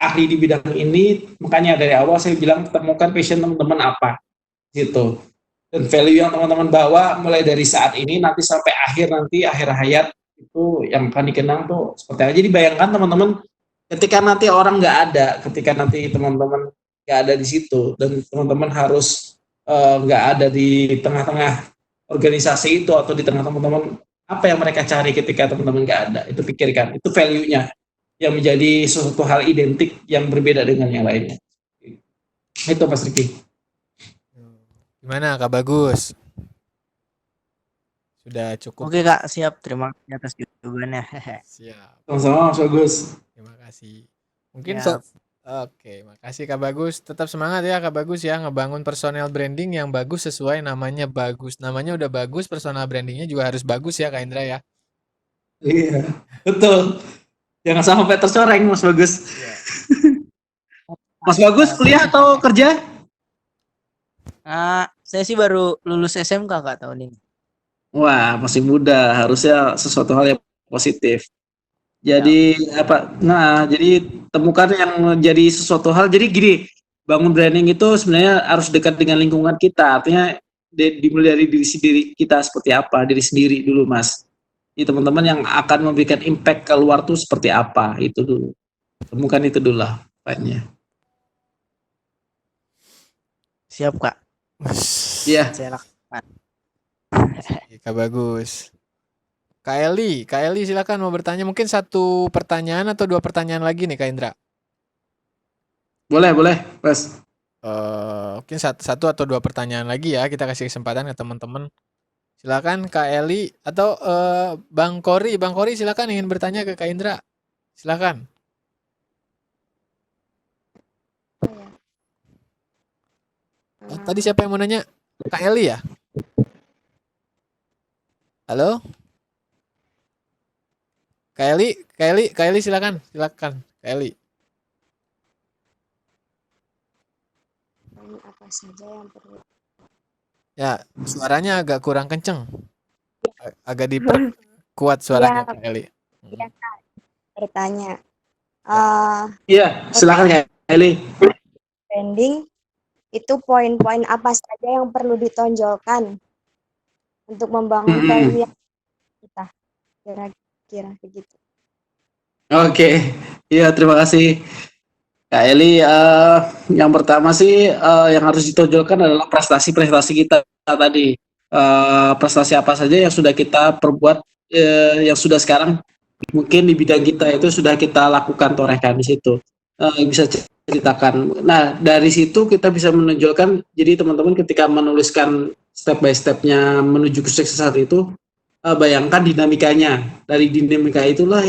ahli di bidang ini, makanya dari awal saya bilang temukan passion teman-teman apa gitu, dan value yang teman-teman bawa mulai dari saat ini nanti sampai akhir hayat itu yang akan dikenang tuh seperti apa. Jadi bayangkan teman-teman ketika nanti orang nggak ada, ketika nanti teman-teman nggak ada di situ dan teman-teman harus nggak ada di tengah-tengah organisasi itu atau di tengah teman-teman, apa yang mereka cari ketika teman-teman nggak ada, itu pikirkan, itu value-nya yang menjadi sesuatu hal identik yang berbeda dengan yang lainnya. Itu Mas Riki. Gimana Kak Bagus? Sudah cukup. Oke Kak, siap. Terima kasih atas jawabannya. Siap. Sama-sama Mas Bagus. Terima kasih. Mungkin Siap. Oke, makasih Kak Bagus. Tetap semangat ya Kak Bagus ya, ngebangun personal branding yang bagus sesuai namanya bagus. Namanya udah bagus, personal brandingnya juga harus bagus ya Kak Indra ya. Iya, betul. Jangan sampai tercoreng Mas Bagus. Iya. Mas Bagus kuliah atau kerja? Saya sih baru lulus SMK Kak tahun ini. Wah, masih muda, harusnya sesuatu hal yang positif. Jadi jadi temukan yang jadi sesuatu hal. Jadi gini, bangun branding itu sebenarnya harus dekat dengan lingkungan kita. Artinya dimulai dari diri kita seperti apa, diri sendiri dulu Mas. Ini teman-teman yang akan memberikan impact keluar tuh seperti apa, itu dulu. Temukan itu dulu lah, poinnya. Siap Kak. Iya. Saya lakukan. Kak Bagus. Kak Eli silakan mau bertanya. Mungkin satu pertanyaan atau dua pertanyaan lagi nih Kak Indra. Boleh, Mas. Mungkin satu atau dua pertanyaan lagi ya. Kita kasih kesempatan ke teman-teman. Silakan Kak Eli atau Bang Kori. Bang Kori silakan ingin bertanya ke Kak Indra. Silakan. Tadi siapa yang mau nanya? Kak Eli ya? Halo? Kak Eli silakan Kak Eli. Apa saja yang perlu? Ya, suaranya agak kurang kenceng. Agak diperkuat suaranya Kak Eli. Iya Kak, bertanya. Iya, silakan Kak Eli. Branding itu poin-poin apa saja yang perlu ditonjolkan untuk membangun value kita? kira-kira begitu. Oke, iya terima kasih Kak Eli. Yang pertama sih yang harus ditonjolkan adalah prestasi-prestasi kita tadi. Prestasi apa saja yang sudah kita perbuat, yang sudah sekarang mungkin di bidang kita itu sudah kita lakukan, torehkan di situ. Bisa ceritakan. Nah, dari situ kita bisa menonjolkan. Jadi teman-teman ketika menuliskan step by stepnya menuju kesuksesan itu, bayangkan dinamikanya. Dari dinamika itulah,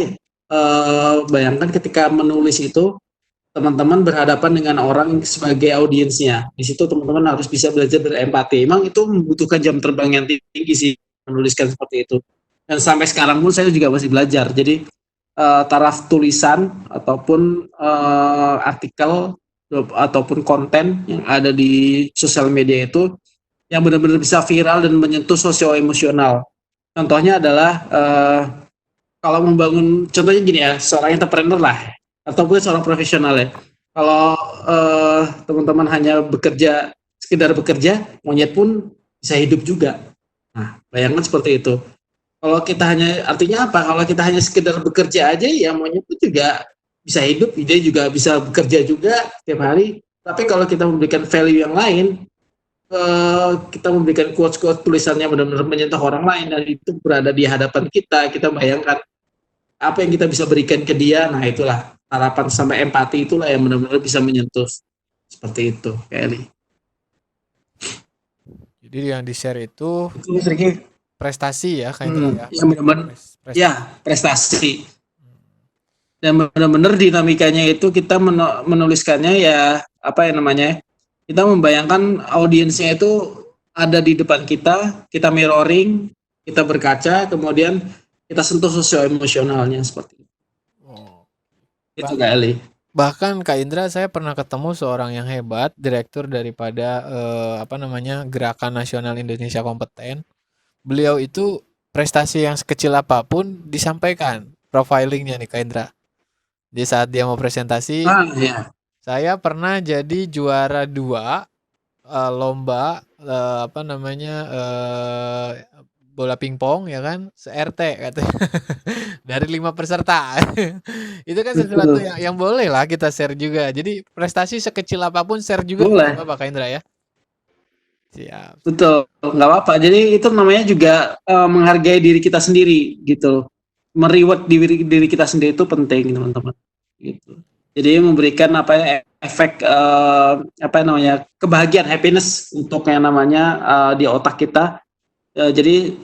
bayangkan ketika menulis itu teman-teman berhadapan dengan orang sebagai audiensnya. Di situ teman-teman harus bisa belajar berempati. Emang itu membutuhkan jam terbang yang tinggi sih menuliskan seperti itu. Dan sampai sekarang pun saya juga masih belajar. Jadi taraf tulisan ataupun artikel ataupun konten yang ada di sosial media itu yang benar-benar bisa viral dan menyentuh sosio-emosional. Contohnya adalah kalau membangun, contohnya gini ya, seorang entrepreneur lah, ataupun seorang profesional ya. Kalau teman-teman hanya bekerja, sekedar bekerja, monyet pun bisa hidup juga. Nah, bayangkan seperti itu. Kalau kita hanya, artinya apa? Kalau kita hanya sekedar bekerja aja, ya monyet pun juga bisa hidup, dia juga bisa bekerja juga setiap hari. Tapi kalau kita memberikan value yang lain, kita memberikan quotes-quotes tulisannya benar-benar menyentuh orang lain dan itu berada di hadapan kita, kita bayangkan apa yang kita bisa berikan ke dia. Nah, itulah harapan sampai empati, itulah yang benar-benar bisa menyentuh. Seperti itu, Kelly. Jadi yang di-share itu Itu Sriki. prestasi ya kayaknya Ya, benar-benar. Ya, prestasi. Dan benar-benar dinamikanya itu kita menuliskannya ya, apa yang namanya? Kita membayangkan audiensnya itu ada di depan kita mirroring, kita berkaca, kemudian kita sentuh sosio-emosionalnya seperti itu. Oh. Itu Kak Eli. Bahkan Kak Indra, saya pernah ketemu seorang yang hebat, direktur daripada Gerakan Nasional Indonesia Kompeten. Beliau itu prestasi yang sekecil apapun disampaikan profilingnya nih Kak Indra. Di saat dia mau presentasi, Ya. saya pernah jadi juara 2 lomba bola pingpong ya kan, se-RT katanya. Dari 5 peserta. Itu kan sesuatu yang boleh lah kita share juga. Jadi prestasi sekecil apapun share juga boleh. Bapak Kak Indra ya. Siap. Betul, nggak apa-apa. Jadi itu namanya juga menghargai diri kita sendiri gitu. Mereward diri kita sendiri itu penting, teman-teman. Gitu. Jadi memberikan efek kebahagiaan, happiness untuk yang namanya di otak kita. Jadi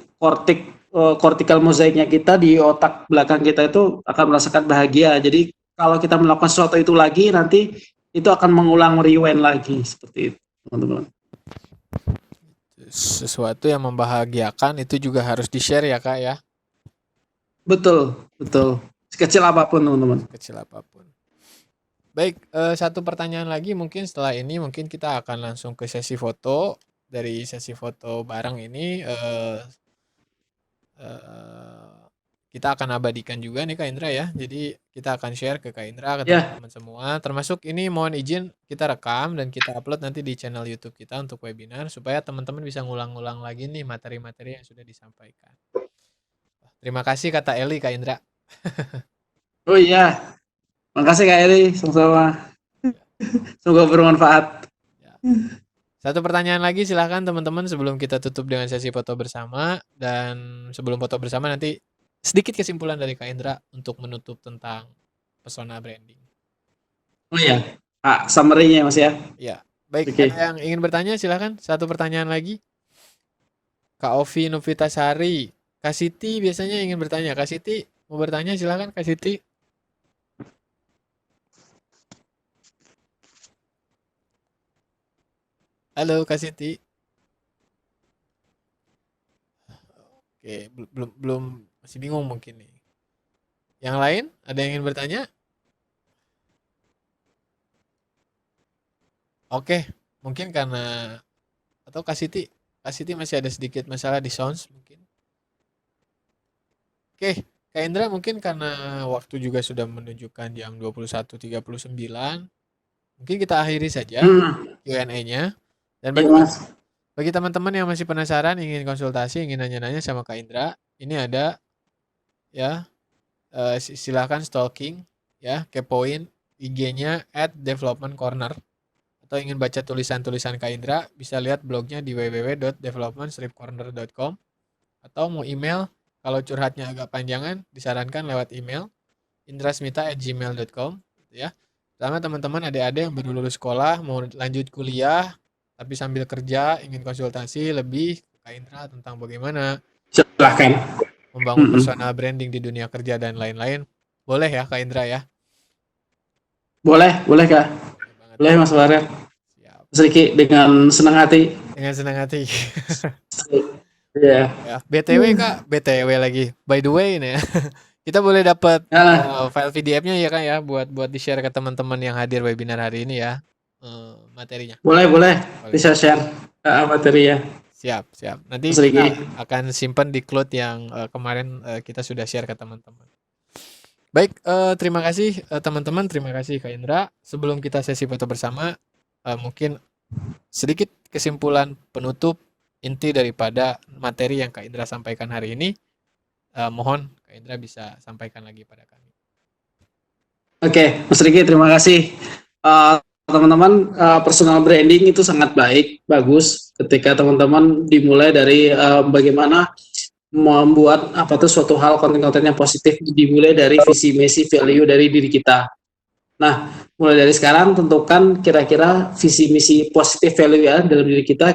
cortical mosaiknya kita di otak belakang kita itu akan merasakan bahagia. Jadi kalau kita melakukan sesuatu itu lagi, nanti itu akan mengulang rewind lagi seperti itu, teman-teman. Sesuatu yang membahagiakan itu juga harus di-share ya Kak ya. Betul. Sekecil apapun, teman-teman. Sekecil apapun. Baik, satu pertanyaan lagi mungkin setelah ini mungkin kita akan langsung ke sesi foto. Dari sesi foto bareng ini kita akan abadikan juga nih Kak Indra ya. Jadi kita akan share ke Kak Indra, ke teman-teman semua. Termasuk ini mohon izin kita rekam dan kita upload nanti di channel YouTube kita untuk webinar supaya teman-teman bisa ngulang-ngulang lagi nih materi-materi yang sudah disampaikan. Terima kasih kata Eli Kak Indra. Oh iya. Makasih Kak Eli, sama-sama. Semoga bermanfaat. Ya. Satu pertanyaan lagi silahkan teman-teman sebelum kita tutup dengan sesi foto bersama. Dan sebelum foto bersama nanti sedikit kesimpulan dari Kak Indra untuk menutup tentang persona branding. Oh iya, summary-nya Mas ya. Iya, baik. Okay. Ada yang ingin bertanya silahkan. Satu pertanyaan lagi. Kak Ovi Novitasari, Kak Siti biasanya ingin bertanya. Kak Siti mau bertanya silahkan Kak Siti. Halo Kak Siti. Oke, belum masih bingung mungkin nih. Yang lain ada yang ingin bertanya? Oke, mungkin karena atau Kak Siti masih ada sedikit masalah di sounds mungkin. Oke, Kak Indra mungkin karena waktu juga sudah menunjukkan jam 21.39. Mungkin kita akhiri saja Q&A-nya. Dan bagi teman-teman yang masih penasaran, ingin konsultasi, ingin nanya-nanya sama Kak Indra, ini ada ya. Silahkan stalking, ya, kepoin IG-nya @developmentcorner. Atau ingin baca tulisan-tulisan Kak Indra, bisa lihat blognya di www.development-corner.com. Atau mau email, kalau curhatnya agak panjangan, disarankan lewat email indrasmita@gmail.com, gitu ya. Sama teman-teman adik-adik yang baru lulus sekolah, mau lanjut kuliah, tapi sambil kerja, ingin konsultasi lebih ke Kak Indra tentang bagaimana Silahkan. membangun personal branding di dunia kerja dan lain-lain, boleh ya Kak Indra ya? Boleh Kak. Boleh banget. Boleh Mas Farel. Siap. Mas Riki, dengan senang hati. Dengan senang hati. Iya. Ya, BTW Kak, BTW lagi. By the way nih ya. Kita boleh dapat file PDF-nya ya Kak ya, buat di-share ke teman-teman yang hadir webinar hari ini ya. Materinya. Boleh. Bisa share materi ya. Siap. Nanti Mas Riki. kita akan simpan di cloud yang kemarin kita sudah share ke teman-teman. Baik, terima kasih teman-teman, terima kasih Kak Indra. Sebelum kita sesi foto bersama, mungkin sedikit kesimpulan penutup inti daripada materi yang Kak Indra sampaikan hari ini. Mohon Kak Indra bisa sampaikan lagi pada kami. Oke, Mas Riki, terima kasih. Teman-teman, personal branding itu sangat bagus ketika teman-teman dimulai dari bagaimana membuat suatu hal konten-konten yang positif, dimulai dari visi misi value dari diri kita. Nah, mulai dari sekarang tentukan kira-kira visi misi positif value ya dalam diri kita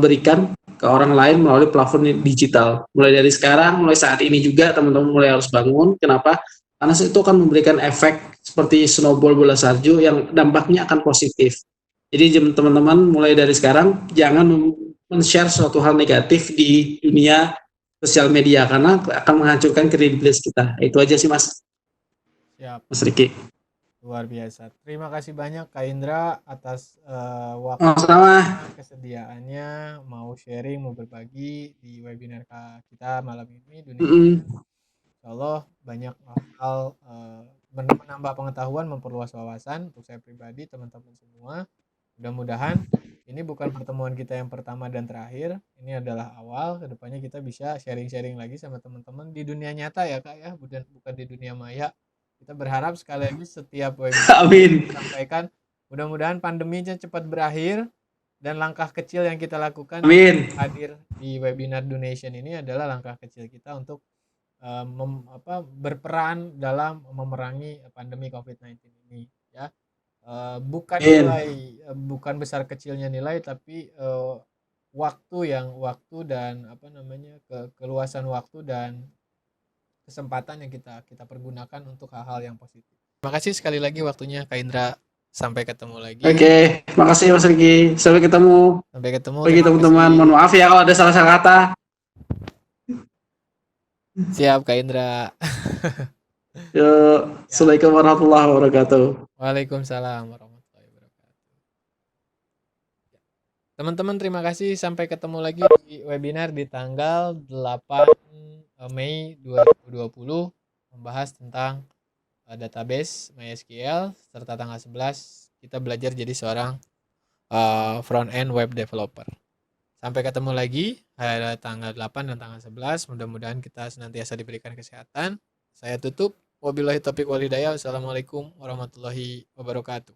berikan ke orang lain melalui platform digital. Mulai dari sekarang, mulai saat ini juga teman-teman mulai harus bangun. Kenapa? Karena itu akan memberikan efek seperti snowball bola salju yang dampaknya akan positif. Jadi teman-teman mulai dari sekarang jangan men-share suatu hal negatif di dunia sosial media karena akan menghancurkan kredibilitas kita. Itu aja sih Mas. Siap. Mas Riki. Luar biasa. Terima kasih banyak Kak Indra atas waktu kesediaannya mau sharing, mau berbagi di webinar kita malam ini. Insya Allah banyak hal menambah pengetahuan, memperluas wawasan untuk saya pribadi, teman-teman semua. Mudah-mudahan ini bukan pertemuan kita yang pertama dan terakhir. Ini adalah awal. Kedepannya kita bisa sharing-sharing lagi sama teman-teman di dunia nyata ya Kak ya, bukan di dunia maya. Kita berharap sekali lagi setiap webinar disampaikan, mudah-mudahan pandeminya cepat berakhir dan langkah kecil yang kita lakukan hadir di webinar donation ini adalah langkah kecil kita untuk berperan dalam memerangi pandemi COVID-19 ini ya. Bukan nilai, bukan besar kecilnya nilai, tapi waktu dan keluasan waktu dan kesempatan yang kita pergunakan untuk hal-hal yang positif. Terima kasih sekali lagi waktunya Kak Indra. Sampai ketemu lagi. Oke, makasih Mas Riki. Sampai ketemu. Bagi teman-teman, mohon maaf ya kalau ada salah-salah kata. Siap Kak Indra. Yuk, Assalamualaikum warahmatullahi wabarakatuh. Waalaikumsalam warahmatullahi wabarakatuh. Teman-teman, terima kasih. Sampai ketemu lagi di webinar di tanggal 8 Mei 2020 membahas tentang database MySQL serta tanggal 11 kita belajar jadi seorang front end web developer. Sampai ketemu lagi tanggal 8 dan tanggal 11. Mudah-mudahan kita senantiasa diberikan kesehatan. Saya tutup. Wabillahi taufiq wal hidayah. Wassalamualaikum warahmatullahi wabarakatuh.